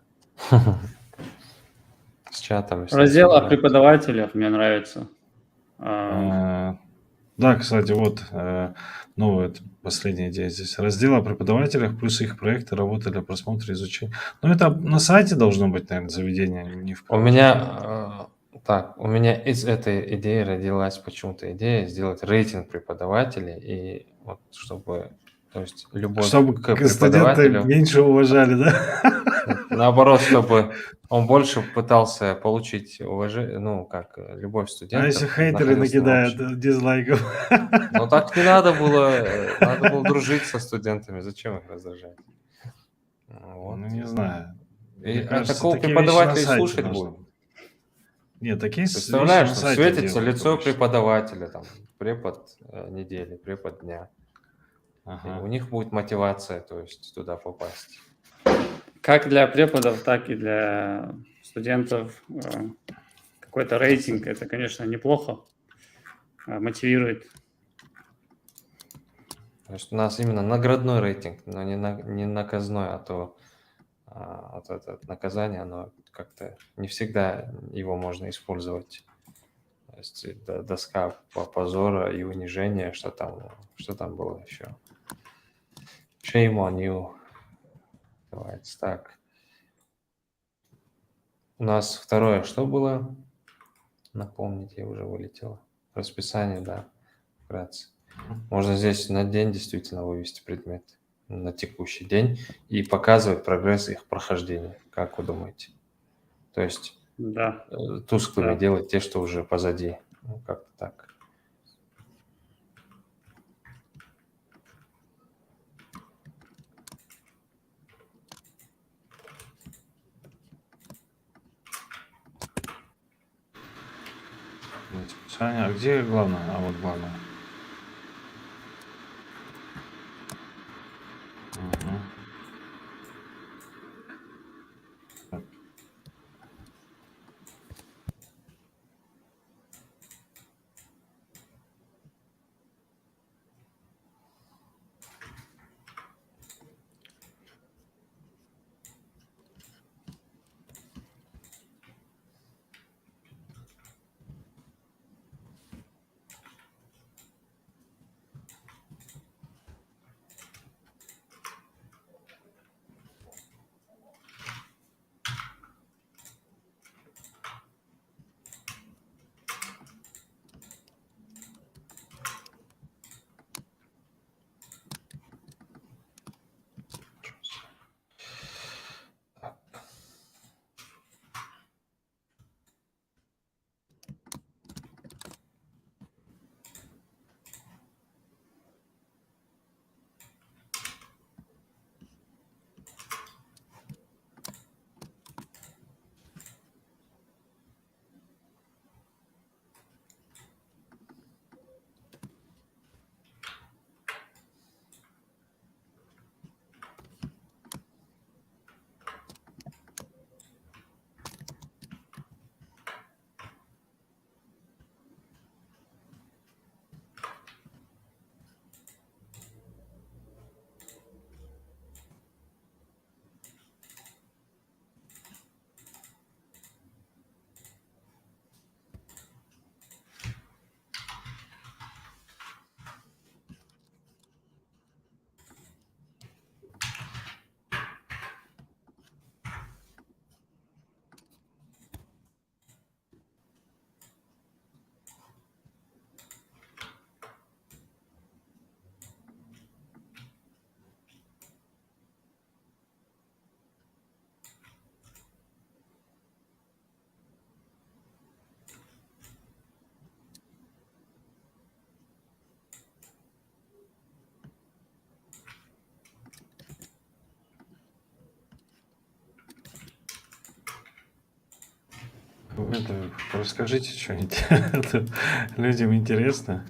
С чатом. Раздел о естественно, да. преподавателях мне нравится. Да, кстати, вот новая последняя идея здесь. Раздел о преподавателях плюс их проекты, работы для просмотра и изучения. Ну, это на сайте должно быть, наверное, заведение, не в У приложении. меня, у меня из этой идеи родилась почему-то идея сделать рейтинг преподавателей, и вот чтобы, то есть любовь Чтобы к студенты преподавателю, меньше уважали, да? наоборот, чтобы он больше пытался получить уважение, любовь А студентов, если хейтеры находился на накидают общем. дизлайков? Но так не надо было дружить со студентами, зачем их раздражать? Вот. Ну, не знаю. И Мне кажется, такого такие вещи на преподавателя и сайте слушать должны будет. быть. Нет, такие вещи Представляешь, на ну, сайте светится делают лицо обычно. преподавателя, там, препод недели, препод дня. И Ага. у них будет мотивация, то есть туда попасть. Как для преподов, так и для студентов какой-то рейтинг, это, конечно, неплохо, мотивирует. То есть у нас именно наградной рейтинг, но не наказной, а то вот это наказание, оно как-то не всегда его можно использовать. То есть доска позора и унижения, что там было еще. Shame on you. Давайте так. У нас второе что было? Напомните, я уже вылетело. Расписание, да, вкратце. Можно здесь на день действительно вывести предмет, на текущий день, и показывать прогресс их прохождения. Как вы думаете? То есть Да. тусклыми Да. делать те, что уже позади. Ну, как-то так. Саня, а где главное? А вот главное. Мгм. Это, расскажите что-нибудь. Это людям интересно.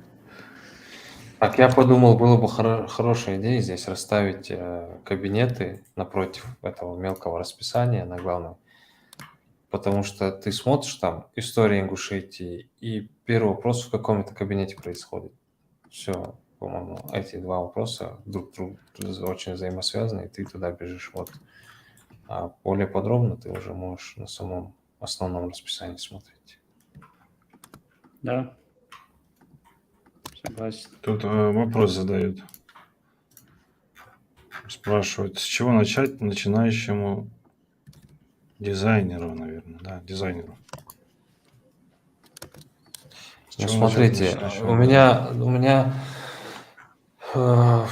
Так, я подумал, было бы хорошая идея здесь расставить кабинеты напротив этого мелкого расписания на главном, потому что ты смотришь там история Ингушетии, и первый вопрос в каком это кабинете происходит. Все, по-моему, эти два вопроса друг другу очень взаимосвязаны, и ты туда бежишь. Вот. А более подробно ты уже можешь на самом основном расписании смотреть. Да, согласен. Тут вопрос задают. Спрашивают, с чего начать начинающему дизайнеру, наверное, да, дизайнеру. С Ну, чего начать смотрите, начинающему у дизайнеру? меня, э,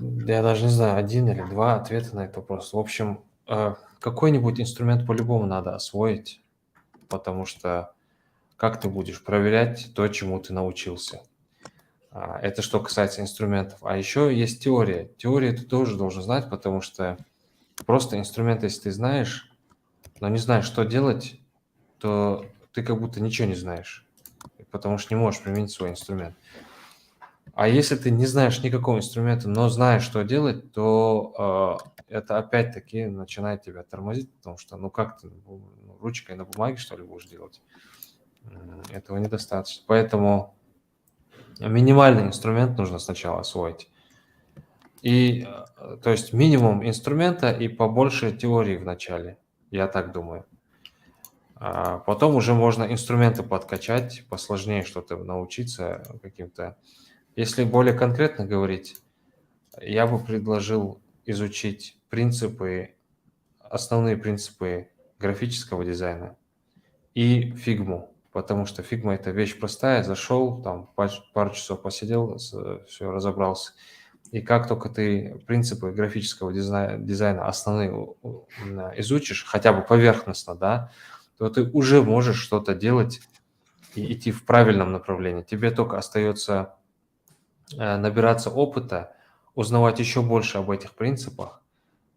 я даже не знаю, один или два ответа на этот вопрос. В общем, какой-нибудь инструмент по-любому надо освоить, потому что как ты будешь проверять то, чему ты научился? Это что касается инструментов. А еще есть теория. Теорию ты тоже должен знать, потому что просто инструмент, если ты знаешь, но не знаешь, что делать, то ты как будто ничего не знаешь, потому что не можешь применить свой инструмент. А если ты не знаешь никакого инструмента, но знаешь, что делать, то это опять-таки начинает тебя тормозить, потому что, ну как ты ручкой на бумаге, что ли, будешь делать? Этого недостаточно. Поэтому минимальный инструмент нужно сначала освоить. И, то есть минимум инструмента и побольше теории в начале, я так думаю. Потом уже можно инструменты подкачать, посложнее что-то научиться каким-то. Если более конкретно говорить, я бы предложил изучить основные принципы графического дизайна и фигму, потому что фигма – это вещь простая, зашел, там пару часов посидел, все, разобрался. И как только ты принципы графического дизайна основные изучишь, хотя бы поверхностно, да, то ты уже можешь что-то делать и идти в правильном направлении. Тебе только остается набираться опыта, узнавать еще больше об этих принципах,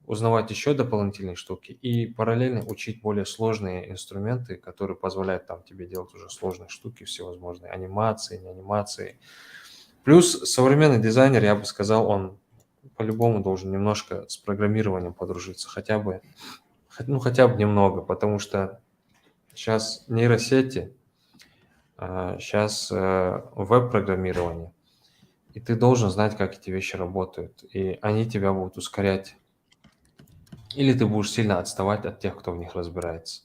узнавать еще дополнительные штуки и параллельно учить более сложные инструменты, которые позволяют там тебе делать уже сложные штуки всевозможные, анимации, не анимации. Плюс современный дизайнер, я бы сказал, он по-любому должен немножко с программированием подружиться, хотя бы немного, потому что сейчас нейросети, сейчас веб-программирование, и ты должен знать, как эти вещи работают, и они тебя будут ускорять. Или ты будешь сильно отставать от тех, кто в них разбирается.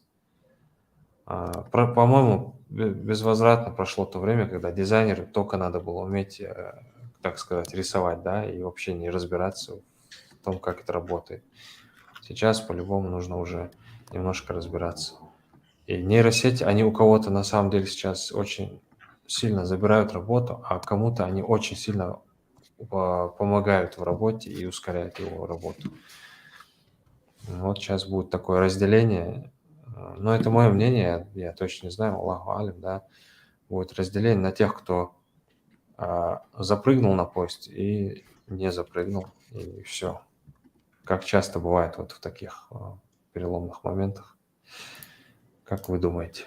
По-моему, безвозвратно прошло то время, когда дизайнеру только надо было уметь, так сказать, рисовать, да, и вообще не разбираться в том, как это работает. Сейчас по-любому нужно уже немножко разбираться. И нейросети, они у кого-то на самом деле сейчас очень сильно забирают работу, а кому-то они очень сильно помогают в работе и ускоряют его работу. Вот сейчас будет такое разделение, но это мое мнение, я точно не знаю, Аллаху алим, да, будет разделение на тех, кто запрыгнул на поезд и не запрыгнул, и все. Как часто бывает вот в таких переломных моментах. Как вы думаете?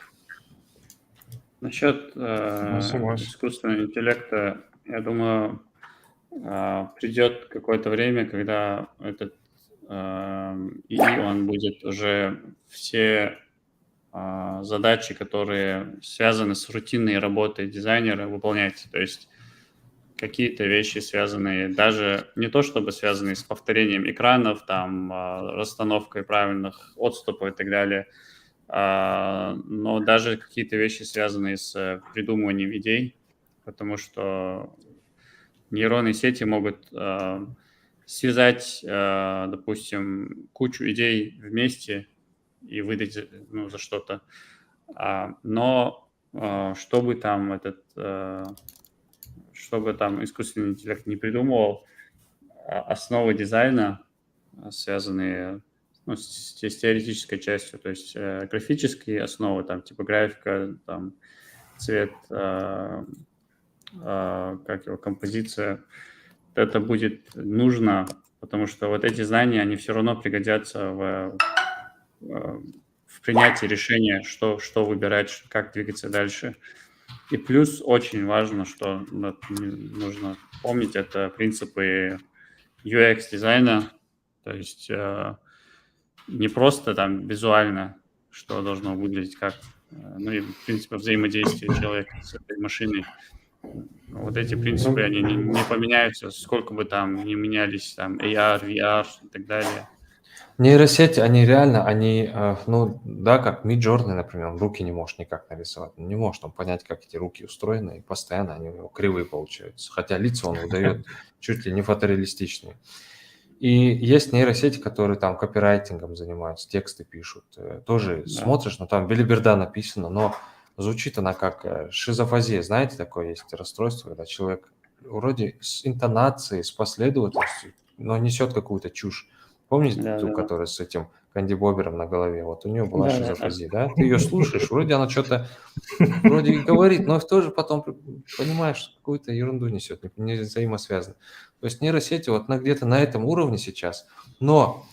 Насчет согласен. искусственного интеллекта, я думаю, придет какое-то время, когда этот ИИ, он будет уже все задачи, которые связаны с рутинной работой дизайнера, выполнять. То есть какие-то вещи, связанные даже не то чтобы связанные с повторением экранов, там, расстановкой правильных отступов и так далее, но даже какие-то вещи, связанные с придумыванием идей, потому что нейронные сети могут связать, допустим, кучу идей вместе и выдать за что-то. Но чтобы там искусственный интеллект не придумывал, основы дизайна, связанные с теоретической частью, то есть графические основы, там типографика, там цвет, композиция, это будет нужно, потому что вот эти знания, они все равно пригодятся в принятии решения, что выбирать, как двигаться дальше. И плюс очень важно, что нужно помнить, это принципы UX-дизайна, то есть не просто там визуально, что должно выглядеть как, ну и принципы взаимодействия человека с этой машиной. Вот эти принципы, они не поменяются, сколько бы там ни менялись там AR, VR и так далее. Нейросети, они реально, они, ну да, как Midjourney, например, он руки не может никак нарисовать. Он не может он понять, как эти руки устроены, и постоянно они у него кривые получаются. Хотя лица он выдает чуть ли не фотореалистичные. И есть нейросети, которые там копирайтингом занимаются, тексты пишут. Тоже Да. смотришь, ну там белиберда написано, но звучит она как шизофазия. Знаете, такое есть расстройство, когда человек вроде с интонацией, с последовательностью, но несет какую-то чушь. Помните Да, ту, да, да. которая с этим Канди Бобером на голове? Вот у нее была Да, да, да. шизофазия, да? Ты ее слушаешь, вроде она что-то вроде и говорит, но тоже потом понимаешь, что какую-то ерунду несет, не взаимосвязано. То есть нейросети вот где-то на этом уровне сейчас, но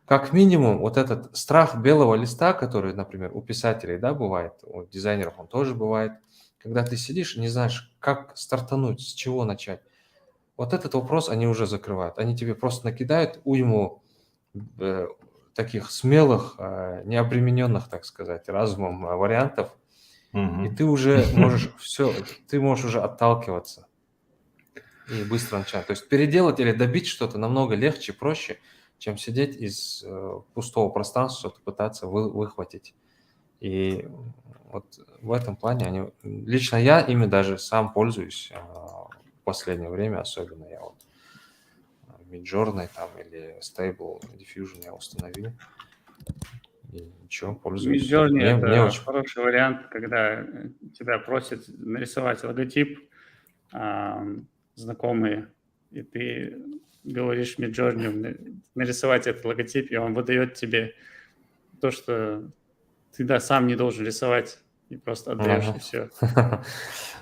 как минимум вот этот страх белого листа, который, например, у писателей, да, бывает, у дизайнеров он тоже бывает, когда ты сидишь и не знаешь, как стартануть, с чего начать. Вот этот вопрос они уже закрывают. Они тебе просто накидают уйму таких смелых, необремененных, так сказать, разумом вариантов, и ты уже можешь все, ты можешь уже отталкиваться и быстро начинать. То есть переделать или добить что-то намного легче, проще, чем сидеть из пустого пространства, что-то пытаться выхватить. И вот в этом плане они... Лично я ими даже сам пользуюсь в последнее время, особенно я вот Midjourney там или Stable Diffusion я установил. И ничего, пользуюсь. Midjourney Мне это очень... хороший вариант, когда тебя просят нарисовать логотип знакомые, и ты говоришь Midjourney нарисовать этот логотип, и он выдает тебе то, что ты, да, сам не должен рисовать, и просто отдаешь, и все.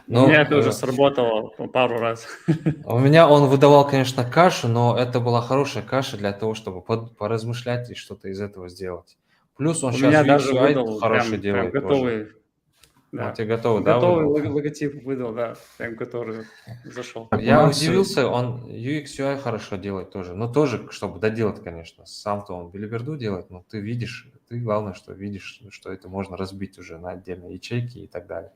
У меня это уже сработало пару раз. У меня он выдавал, конечно, кашу, но это была хорошая каша для того, чтобы поразмышлять и что-то из этого сделать. Плюс он У сейчас меня даже UX/UI выдал хороший прям делает тоже. готовый, да, тебе готовый, да, готовый выдал? логотип выдал, да, прям который зашел. Так, у Я нас удивился, он UX/UI хорошо делает тоже. Но тоже, чтобы доделать, конечно. Сам-то он билиберду делает, но ты видишь, ты главное, что видишь, что это можно разбить уже на отдельные ячейки и так далее.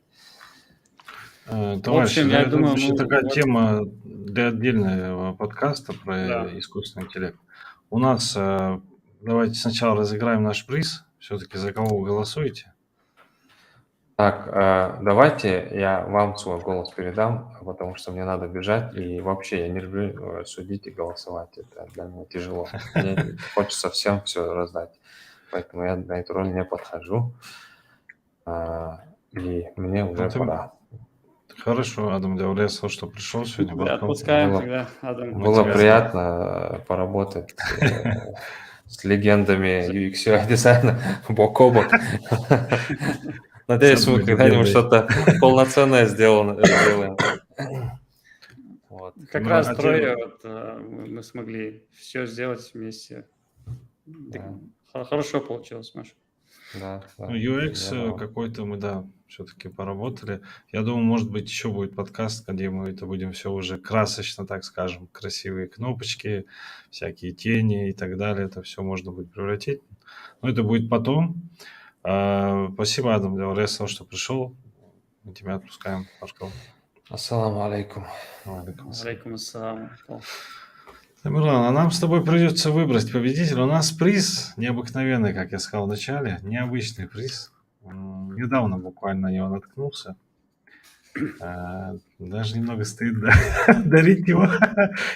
Товарищи, общем, да, я это думаю, вообще мы такая вот- тема для отдельного подкаста про Да. искусственный интеллект. У нас, давайте сначала разыграем наш приз. Все-таки за кого вы голосуете? Так, давайте я вам свой голос передам, потому что мне надо бежать. И вообще я не люблю судить и голосовать. Это для меня тяжело. Мне хочется всем все раздать. Поэтому я на эту роль не подхожу. И мне уже ты- пора. Хорошо, Адам Ляуресов, что пришел сегодня. Да, welcome. отпускаем Было- тогда, Адам. Было тебя приятно поработать с легендами UX/UI дизайна бок о бок. Надеюсь, С мы одной когда-нибудь легендой. что-то полноценное сделаем. Вот. Как Ну, раз а те- трое вот, мы смогли все сделать вместе. Да. Хорошо получилось, Маша. Да, да. Ну, UX Я какой-то мы, да, все-таки поработали. Я думаю, может быть, еще будет подкаст, где мы это будем все уже красочно, так скажем, красивые кнопочки, всякие тени и так далее. Это все можно будет превратить. Но это будет потом. Спасибо, Адам Ляуресов, что пришел. Мы тебя отпускаем. Пошел. Ассаламу алейкум. Алейкум ассалам. Тамерлан, а нам с тобой придется выбрать победителя. У нас приз необыкновенный, как я сказал в начале, необычный приз. Недавно буквально на него наткнулся. Даже немного стыдно дарить его.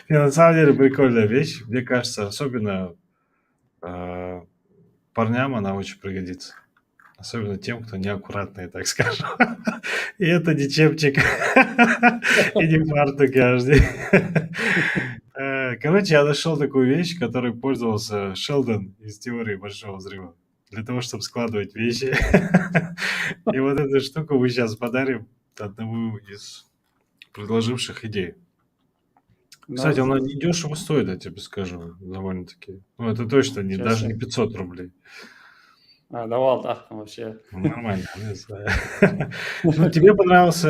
Не, на самом деле прикольная вещь. Мне кажется, особенно парням она очень пригодится. Особенно тем, кто неаккуратный, так скажем. И это не чепчик. И не фартук каждый. Короче, я нашел такую вещь, которой пользовался Шелдон из теории Большого Взрыва. Для того, чтобы складывать вещи. И вот эту штуку мы сейчас подарим одному из предложивших идей. Кстати, она не дешево стоит, я тебе скажу, довольно-таки. Ну, это точно Сейчас даже я- не 500 рублей. Давал, да, вообще. Нормально, не знаю. Ну, тебе понравился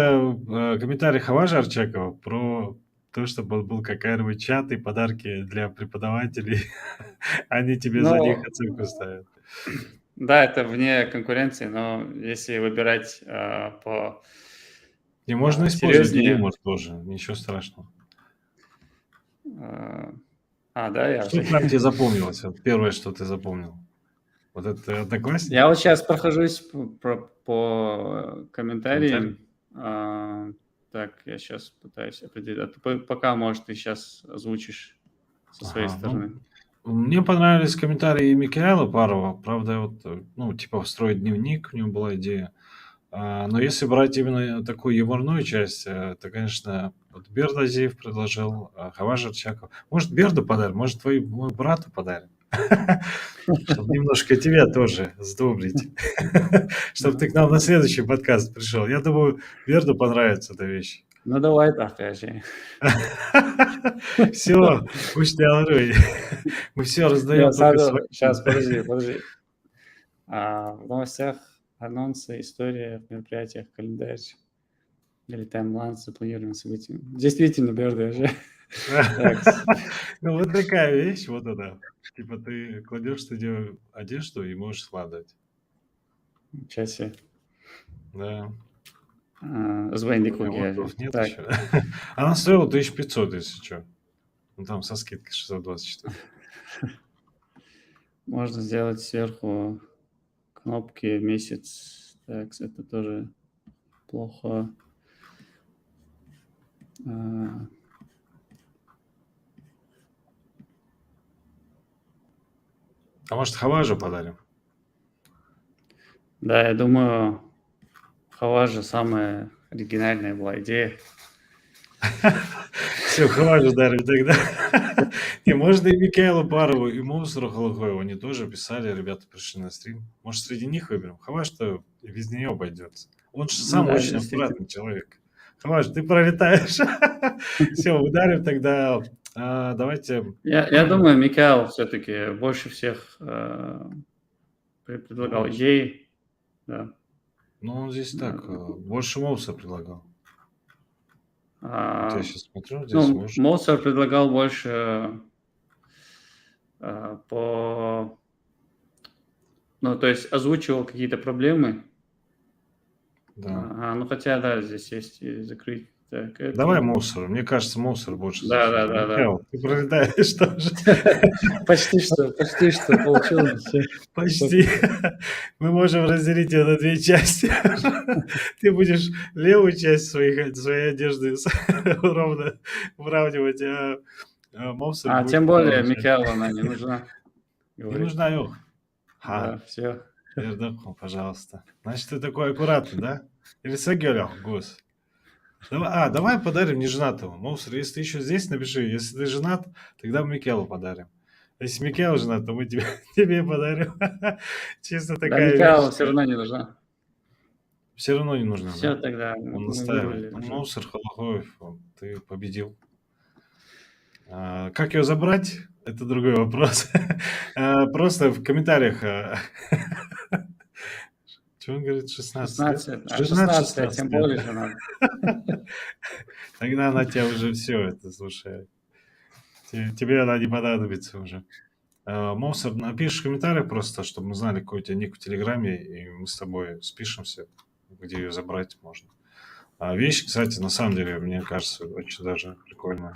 комментарий Хаважа Арчакова про то, чтобы был какой-нибудь чат и подарки для преподавателей. Они тебе за них Ну, оценку ставят. да, это вне конкуренции, но если выбирать по И можно использовать и серьезнее, юмор тоже, ничего страшного. да, я Что вообще... прям тебе запомнилось? Вот первое, что ты запомнил? Вот это одноклассники? Я вот сейчас прохожусь по комментариям. Так, я сейчас пытаюсь определить. А ты пока, может, ты сейчас озвучишь со своей Ага, стороны. мне понравились комментарии Микаэла Парова. Правда, вот, ну, типа встроить дневник, у него была идея. Но если брать именно такую юморную часть, то, конечно, вот Берд Азиев предложил, Хаваж Арчаков. Может, Берду подарим, может, твоему брату подарим. Чтобы немножко тебя тоже сдобрить. Чтобы ты к нам на следующий подкаст пришел. Я думаю, Берду понравится эта вещь. Ну, давай так, вообще. Все, пусть мы все раздаем только свои. Сейчас, подожди. В новостях анонсы, история, в мероприятиях, календарь или таймлайн с запланированными событиями. Действительно, Берда же. Ну, вот такая вещь, вот она. Типа ты кладешь студию одежду и можешь складывать. Ничего себе. Да. Звонди Вопросов нет Так, еще. Она стоила 1500, если что. Ну, там со скидкой 624. можно сделать сверху кнопки месяц. Так, это тоже плохо. А может, Хаважу подарим? Да, я думаю, Хаважа самая оригинальная была идея. Все, Хаважу дарим тогда. Не, можно и Микаэлу Парову, и Монстру Холохоеву. Они тоже писали, ребята пришли на стрим. Может, среди них выберем? Хаваж-то без нее обойдется. Он же сам Да, очень действительно. аккуратный человек. Хаваж, ты пролетаешь. Все, ударим тогда. Давайте... Я думаю, Микаэл все-таки больше всех предлагал идеи. Да. Ну, он здесь так, больше Моуса предлагал. Вот я сейчас смотрю, здесь может... Моцарт предлагал больше по... Ну, то есть озвучивал какие-то проблемы. Да. Ну, хотя, да, здесь есть и закрыть. Так, это... Давай Моусер. Мне кажется, Моусер больше. Да. Михаил, ты пролетаешь тоже. Почти что получилось. Почти. Мы можем разделить ее на две части. Ты будешь левую часть своей одежды ровно выравнивать, а Моусер будет... Тем более Микаэлу она не нужна. Не нужна, Ёх. Да, все. Ердоком, пожалуйста. Значит, ты такой аккуратный, да? Или Сагелях, гос. Давай подарим неженатому. Моусер, если ты еще здесь, напиши. Если ты женат, тогда Микелу подарим. Если Микел женат, то мы тебе подарим. Чисто такая вещь. Микелу все равно не нужна. Все равно не нужна, Все да? тогда. Он настаивает. Моусер, Холохоев, ты победил. Как ее забрать? Это другой вопрос. Просто в комментариях... Что он говорит? 16 лет? 16, тем более жена. Тогда она тебя уже все это, слушай. Тебе она не понадобится уже. Монстр, напишешь в комментариях просто, чтобы мы знали, какой у тебя ник в Телеграме, и мы с тобой спишемся, где ее забрать можно. Вещь, кстати, на самом деле, мне кажется, очень даже прикольная.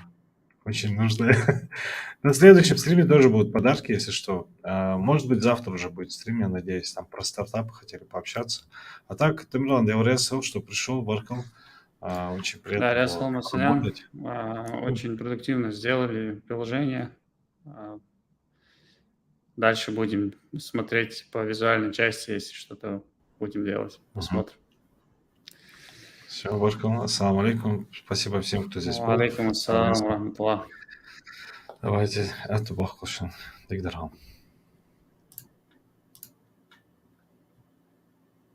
Очень нужная. На следующем стриме тоже будут подарки, если что. Может быть, завтра уже будет стрим, я надеюсь. Там про стартапы хотели пообщаться. А так, Тамерлан, я урезал, что пришел, workal. Очень приятно Да, было Масанян, работать. очень продуктивно сделали приложение. Дальше будем смотреть по визуальной части, если что-то будем делать. Посмотрим. Все, workal. Ассаламу алейкум. Спасибо всем, кто здесь был. Алейкум ассалам, рахматуллах. Давайте, это Бахкушин. Дигдарам.